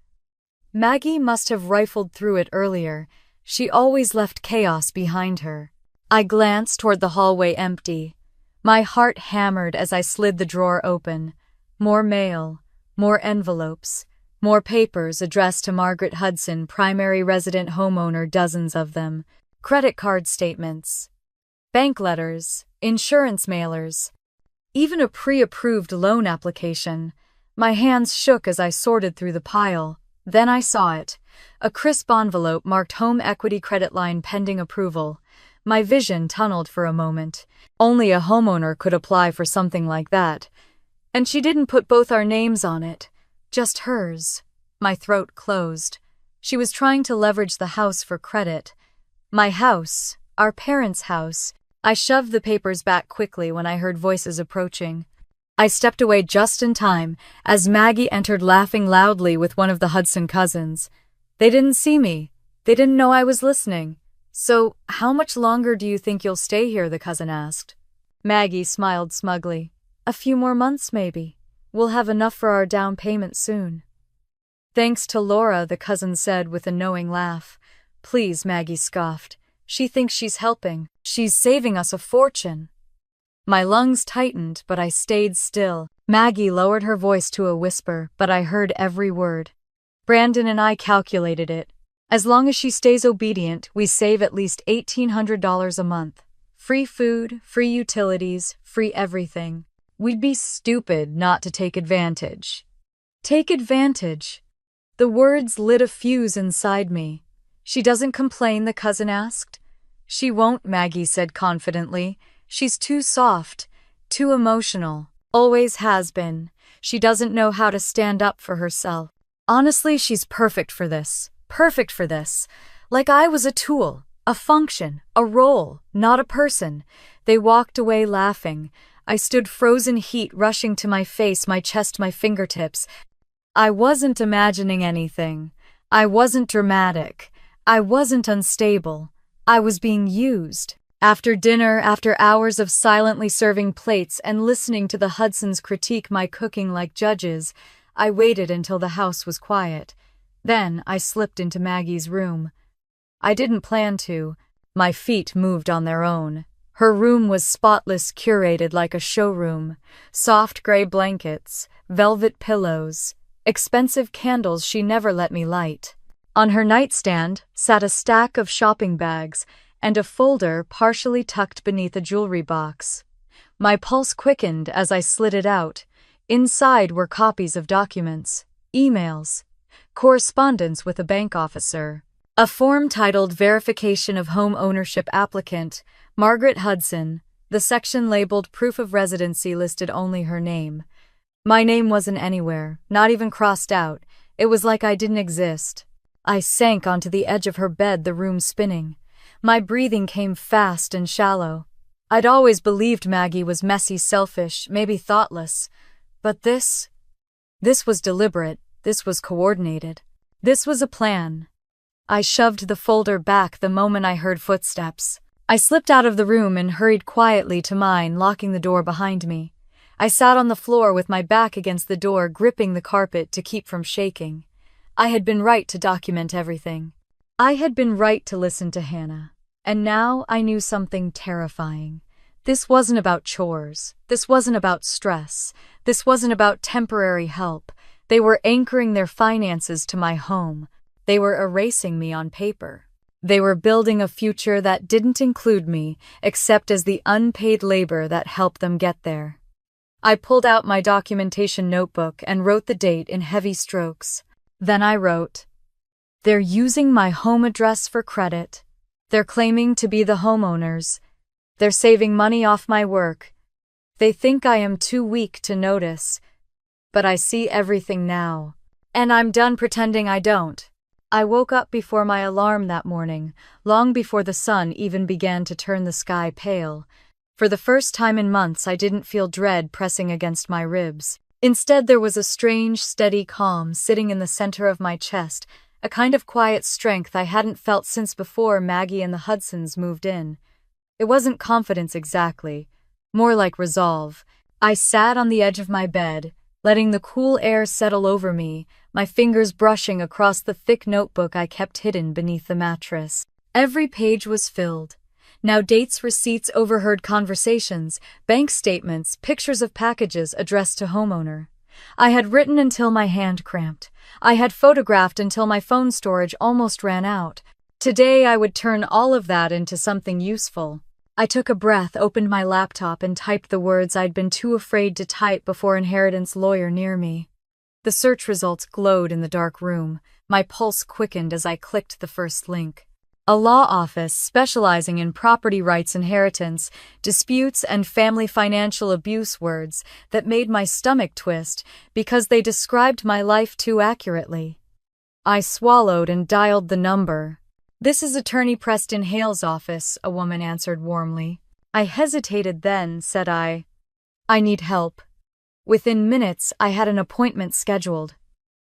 Maggie must have rifled through it earlier. She always left chaos behind her. I glanced toward the hallway empty. My heart hammered as I slid the drawer open. More mail, more envelopes, more papers addressed to Margaret Hudson, primary resident homeowner, dozens of them, credit card statements, bank letters, insurance mailers, even a pre-approved loan application. My hands shook as I sorted through the pile. Then I saw it, a crisp envelope marked Home Equity Credit Line pending approval. My vision tunneled for a moment. Only a homeowner could apply for something like that. And she didn't put both our names on it. Just hers. My throat closed. She was trying to leverage the house for credit. My house, our parents' house. I shoved the papers back quickly when I heard voices approaching. I stepped away just in time as Maggie entered laughing loudly with one of the Hudson cousins. They didn't see me. They didn't know I was listening. "So, how much longer do you think you'll stay here?" the cousin asked. Maggie smiled smugly. "A few more months, maybe. We'll have enough for our down payment soon." "Thanks to Laura," the cousin said with a knowing laugh. "Please," Maggie scoffed. "She thinks she's helping. She's saving us a fortune." My lungs tightened, but I stayed still. Maggie lowered her voice to a whisper, but I heard every word. "Brandon and I calculated it. As long as she stays obedient, we save at least $1,800 a month. Free food, free utilities, free everything. We'd be stupid not to take advantage. Take advantage. The words lit a fuse inside me. She doesn't complain, the cousin asked. She won't, Maggie said confidently. She's too soft, too emotional. Always has been. She doesn't know how to stand up for herself. Honestly, she's perfect for this. Perfect for this. Like I was a tool, a function, a role, not a person. They walked away laughing. I stood frozen heat rushing to my face, my chest, my fingertips. I wasn't imagining anything. I wasn't dramatic. I wasn't unstable. I was being used. After dinner, after hours of silently serving plates and listening to the Hudsons critique my cooking like judges, I waited until the house was quiet. Then I slipped into Maggie's room. I didn't plan to. My feet moved on their own. Her room was spotless, curated like a showroom. Soft gray blankets, velvet pillows, expensive candles she never let me light. On her nightstand sat a stack of shopping bags and a folder partially tucked beneath a jewelry box. My pulse quickened as I slid it out. Inside were copies of documents, emails, correspondence with a bank officer, a form titled Verification of Home Ownership Applicant, Margaret Hudson. The section labeled Proof of Residency listed only her name. My name wasn't anywhere, not even crossed out. It was like I didn't exist. I sank onto the edge of her bed, the room spinning. My breathing came fast and shallow. I'd always believed Maggie was messy, selfish, maybe thoughtless. But this was deliberate. This was coordinated. This was a plan. I shoved the folder back the moment I heard footsteps. I slipped out of the room and hurried quietly to mine, locking the door behind me. I sat on the floor with my back against the door, gripping the carpet to keep from shaking. I had been right to document everything. I had been right to listen to Hannah. And now I knew something terrifying. This wasn't about chores. This wasn't about stress. This wasn't about temporary help. They were anchoring their finances to my home. They were erasing me on paper. They were building a future that didn't include me, except as the unpaid labor that helped them get there. I pulled out my documentation notebook and wrote the date in heavy strokes. Then I wrote, "They're using my home address for credit. They're claiming to be the homeowners. They're saving money off my work. They think I am too weak to notice. But I see everything now. And I'm done pretending I don't." I woke up before my alarm that morning, long before the sun even began to turn the sky pale. For the first time in months, I didn't feel dread pressing against my ribs. Instead, there was a strange, steady calm sitting in the center of my chest, a kind of quiet strength I hadn't felt since before Maggie and the Hudsons moved in. It wasn't confidence exactly, more like resolve. I sat on the edge of my bed, letting the cool air settle over me, my fingers brushing across the thick notebook I kept hidden beneath the mattress. Every page was filled. Now dates, receipts, overheard conversations, bank statements, pictures of packages addressed to homeowner. I had written until my hand cramped. I had photographed until my phone storage almost ran out. Today I would turn all of that into something useful. I took a breath, opened my laptop, and typed the words I'd been too afraid to type before inheritance lawyer near me. The search results glowed in the dark room. My pulse quickened as I clicked the first link. A law office specializing in property rights, inheritance, disputes, and family financial abuse, words that made my stomach twist because they described my life too accurately. I swallowed and dialed the number. "This is Attorney Preston Hale's office," a woman answered warmly. I hesitated, then said I need help. Within minutes, I had an appointment scheduled.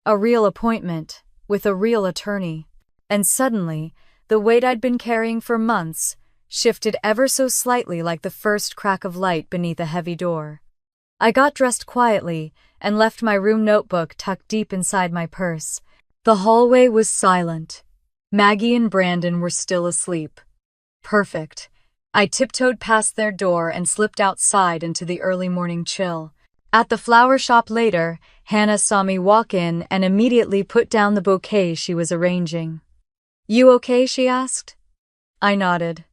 A real appointment, with a real attorney. And suddenly, the weight I'd been carrying for months shifted ever so slightly, like the first crack of light beneath a heavy door. I got dressed quietly and left my room notebook tucked deep inside my purse. The hallway was silent. Maggie and Brandon were still asleep. Perfect. I tiptoed past their door and slipped outside into the early morning chill. At the flower shop later, Hannah saw me walk in and immediately put down the bouquet she was arranging. "You okay?" she asked. I nodded.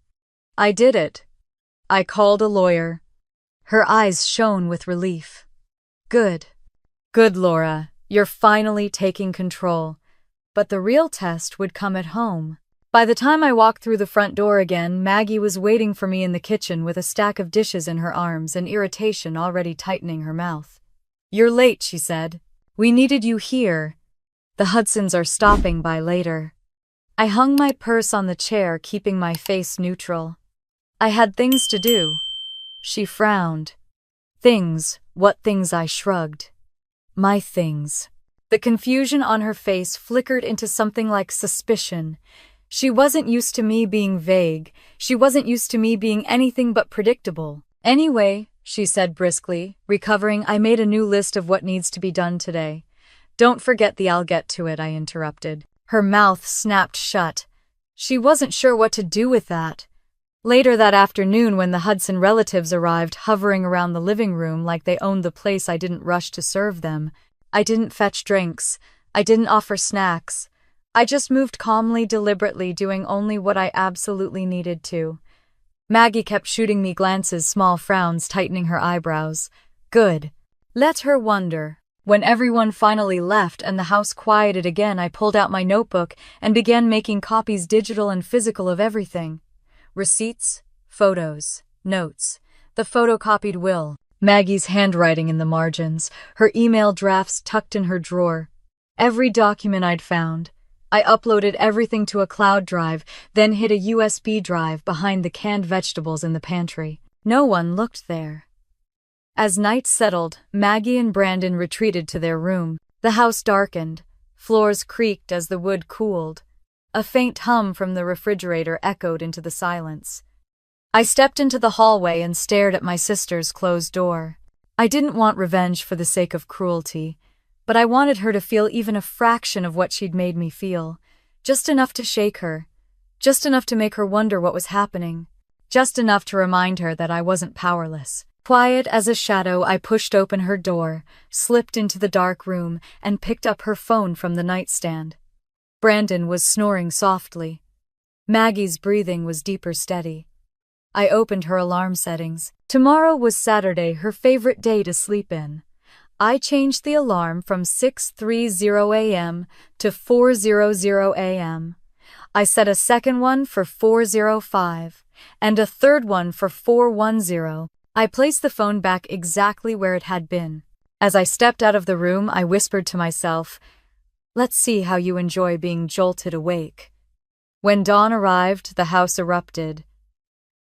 "I did it. I called a lawyer." Her eyes shone with relief. Good. Good, Laura. You're finally taking control. But the real test would come at home. By the time I walked through the front door again, Maggie was waiting for me in the kitchen with a stack of dishes in her arms and irritation already tightening her mouth. You're late, she said. We needed you here. The Hudsons are stopping by later. I hung my purse on the chair, keeping my face neutral. I had things to do. She frowned. Things? What things? I shrugged. My things. The confusion on her face flickered into something like suspicion. She wasn't used to me being vague. She wasn't used to me being anything but predictable. Anyway, she said briskly, recovering, I made a new list of what needs to be done today. Don't forget the I'll get to it, I interrupted. Her mouth snapped shut. She wasn't sure what to do with that. Later that afternoon, when the Hudson relatives arrived, hovering around the living room like they owned the place, I didn't rush to serve them. I didn't fetch drinks. I didn't offer snacks. I just moved calmly, deliberately, doing only what I absolutely needed to. Maggie kept shooting me glances, small frowns tightening her eyebrows. Good. Let her wonder. When everyone finally left and the house quieted again, I pulled out my notebook and began making copies, digital and physical, of everything. Receipts, photos, notes, the photocopied will, Maggie's handwriting in the margins, her email drafts tucked in her drawer. Every document I'd found. I uploaded everything to a cloud drive, then hid a USB drive behind the canned vegetables in the pantry. No one looked there. As night settled, Maggie and Brandon retreated to their room. The house darkened. Floors creaked as the wood cooled. A faint hum from the refrigerator echoed into the silence. I stepped into the hallway and stared at my sister's closed door. I didn't want revenge for the sake of cruelty, but I wanted her to feel even a fraction of what she'd made me feel. Just enough to shake her. Just enough to make her wonder what was happening. Just enough to remind her that I wasn't powerless. Quiet as a shadow, I pushed open her door, slipped into the dark room, and picked up her phone from the nightstand. Brandon was snoring softly. Maggie's breathing was deeper, steady. I opened her alarm settings. Tomorrow was Saturday, her favorite day to sleep in. I changed the alarm from 6:30 a.m. to 4:00 a.m. I set a second one for 4:05 and a third one for 4:10. I placed the phone back exactly where it had been. As I stepped out of the room, I whispered to myself, let's see how you enjoy being jolted awake. When dawn arrived, the house erupted.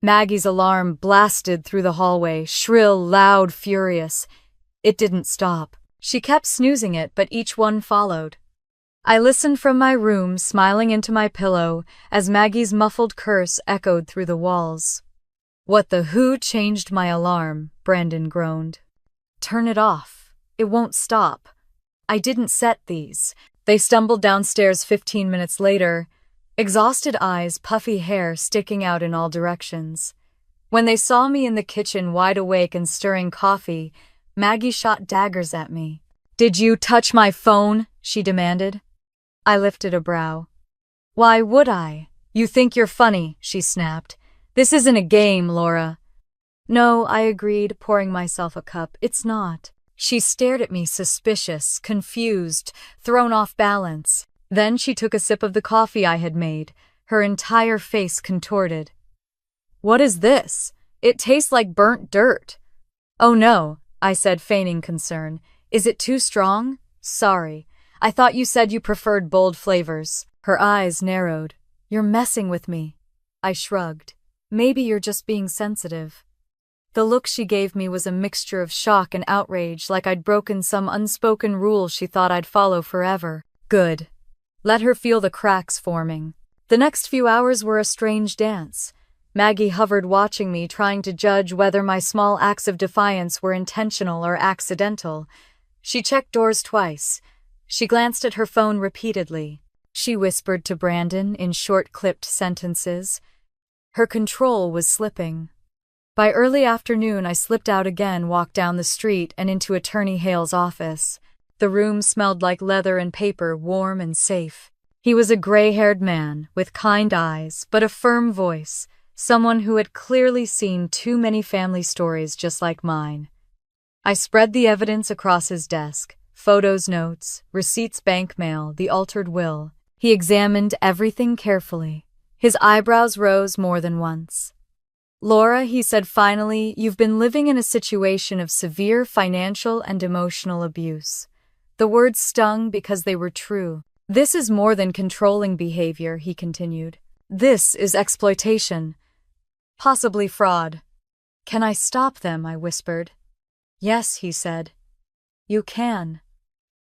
Maggie's alarm blasted through the hallway, shrill, loud, furious. It didn't stop. She kept snoozing it, but each one followed. I listened from my room, smiling into my pillow, as Maggie's muffled curse echoed through the walls. What the who changed my alarm? Brandon groaned. Turn it off. It won't stop. I didn't set these. They stumbled downstairs 15 minutes later, exhausted eyes, puffy hair sticking out in all directions. When they saw me in the kitchen, wide awake and stirring coffee, Maggie shot daggers at me. Did you touch my phone? She demanded. I lifted a brow. Why would I? You think you're funny, she snapped. This isn't a game, Laura. No, I agreed, pouring myself a cup. It's not. She stared at me, suspicious, confused, thrown off balance. Then she took a sip of the coffee I had made, her entire face contorted. What is this? It tastes like burnt dirt. Oh no, I said, feigning concern. Is it too strong? Sorry. I thought you said you preferred bold flavors. Her eyes narrowed. You're messing with me. I shrugged. Maybe you're just being sensitive. The look she gave me was a mixture of shock and outrage, like I'd broken some unspoken rule she thought I'd follow forever. Good. Let her feel the cracks forming. The next few hours were a strange dance. Maggie hovered, watching me, trying to judge whether my small acts of defiance were intentional or accidental. She checked doors twice. She glanced at her phone repeatedly. She whispered to Brandon in short, clipped sentences. Her control was slipping. By early afternoon, I slipped out again, walked down the street and into Attorney Hale's office. The room smelled like leather and paper, warm and safe. He was a gray-haired man with kind eyes, but a firm voice, someone who had clearly seen too many family stories just like mine. I spread the evidence across his desk: photos, notes, receipts, bank mail, the altered will. He examined everything carefully. His eyebrows rose more than once. "Laura," he said finally, "you've been living in a situation of severe financial and emotional abuse." The words stung because they were true. "This is more than controlling behavior," he continued. "This is exploitation. Possibly fraud." "Can I stop them?" I whispered. "Yes," he said. "You can.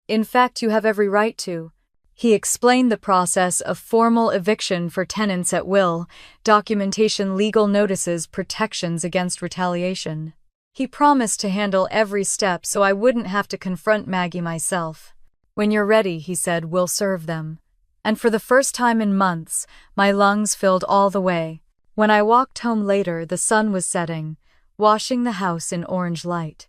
In fact, you have every right to." He explained the process of formal eviction for tenants at will, documentation, legal notices, protections against retaliation. He promised to handle every step so I wouldn't have to confront Maggie myself. "When you're ready," he said, "we'll serve them." And for the first time in months, my lungs filled all the way. When I walked home later, the sun was setting, washing the house in orange light.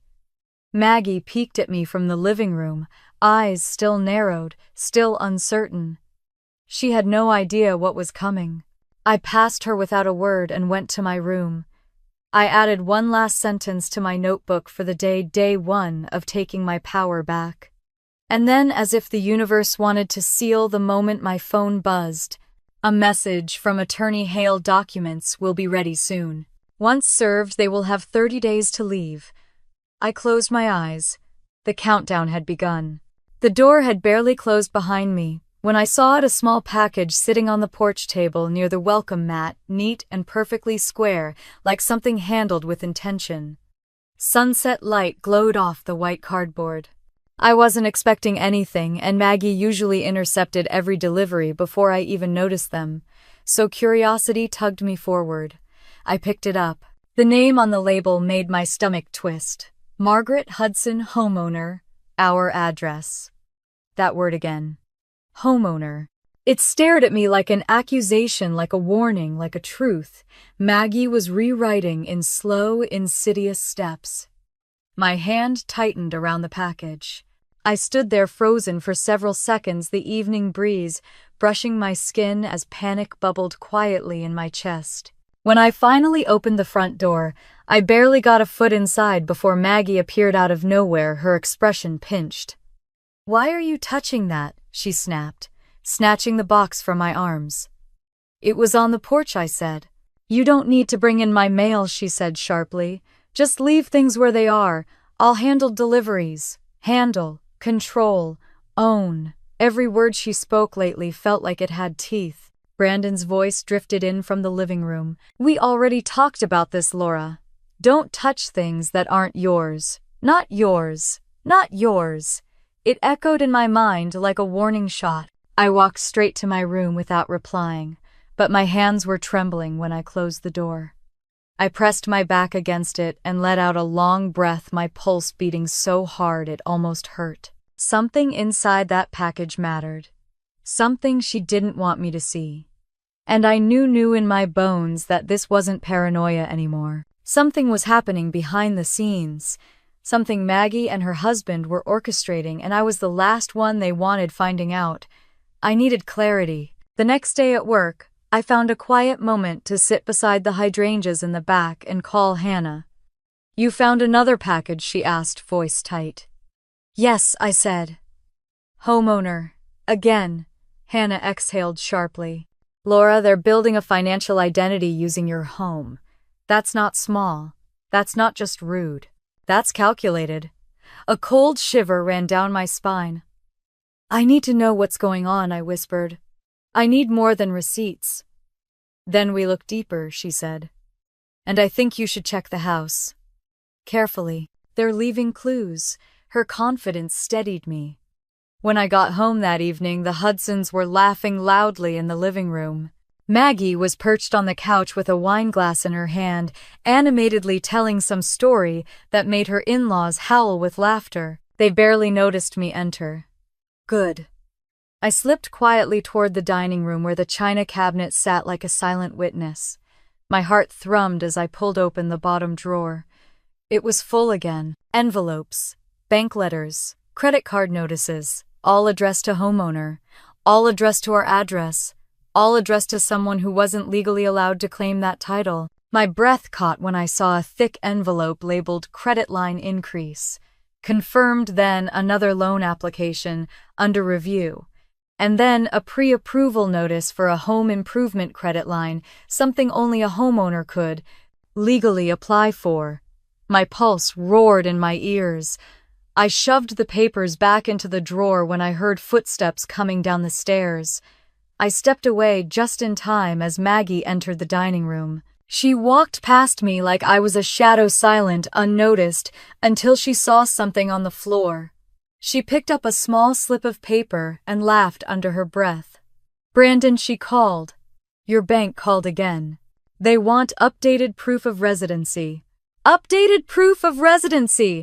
Maggie peeked at me from the living room, eyes still narrowed, still uncertain. She had no idea what was coming. I passed her without a word and went to my room. I added one last sentence to my notebook for the day one of taking my power back. And then, as if the universe wanted to seal the moment, my phone buzzed. A message from Attorney Hale: "Documents will be ready soon. Once served, they will have 30 days to leave." I closed my eyes. The countdown had begun. The door had barely closed behind me when I saw a small package sitting on the porch table near the welcome mat, neat and perfectly square, like something handled with intention. Sunset light glowed off the white cardboard. I wasn't expecting anything, and Maggie usually intercepted every delivery before I even noticed them, so curiosity tugged me forward. I picked it up. The name on the label made my stomach twist. Margaret Hudson, homeowner, our address. That word again. Homeowner. It stared at me like an accusation, like a warning, like a truth. Maggie was rewriting in slow, insidious steps. My hand tightened around the package. I stood there frozen for several seconds, the evening breeze brushing my skin as panic bubbled quietly in my chest. When I finally opened the front door, I barely got a foot inside before Maggie appeared out of nowhere, her expression pinched. "Why are you touching that?" she snapped, snatching the box from my arms. "It was on the porch," I said. "You don't need to bring in my mail," she said sharply. "Just leave things where they are. I'll handle deliveries." Handle, control, own. Every word she spoke lately felt like it had teeth. Brandon's voice drifted in from the living room. "We already talked about this, Laura. Don't touch things that aren't yours. Not yours. Not yours." It echoed in my mind like a warning shot. I walked straight to my room without replying, but my hands were trembling when I closed the door. I pressed my back against it and let out a long breath, my pulse beating so hard it almost hurt. Something inside that package mattered. Something she didn't want me to see. And I knew in my bones that this wasn't paranoia anymore. Something was happening behind the scenes. Something Maggie and her husband were orchestrating, and I was the last one they wanted finding out. I needed clarity. The next day at work, I found a quiet moment to sit beside the hydrangeas in the back and call Hannah. "You found another package?" she asked, voice tight. "Yes," I said. "Homeowner. Again." Hannah exhaled sharply. "Laura, they're building a financial identity using your home. That's not small. That's not just rude. That's calculated." A cold shiver ran down my spine. "I need to know what's going on," I whispered. "I need more than receipts." "Then we look deeper," she said. "And I think you should check the house. Carefully. They're leaving clues." Her confidence steadied me. When I got home that evening, the Hudsons were laughing loudly in the living room. Maggie was perched on the couch with a wine glass in her hand, animatedly telling some story that made her in-laws howl with laughter. They barely noticed me enter. Good. I slipped quietly toward the dining room where the china cabinet sat like a silent witness. My heart thrummed as I pulled open the bottom drawer. It was full again. Envelopes, bank letters, credit card notices, all addressed to homeowner, all addressed to our address, all addressed to someone who wasn't legally allowed to claim that title. My breath caught when I saw a thick envelope labeled credit line increase. Confirmed, then another loan application under review. And then a pre-approval notice for a home improvement credit line, something only a homeowner could legally apply for. My pulse roared in my ears. I shoved the papers back into the drawer when I heard footsteps coming down the stairs. I stepped away just in time as Maggie entered the dining room. She walked past me like I was a shadow, silent, unnoticed, until she saw something on the floor. She picked up a small slip of paper and laughed under her breath. "Brandon," she called. "Your bank called again. They want updated proof of residency." Updated proof of residency!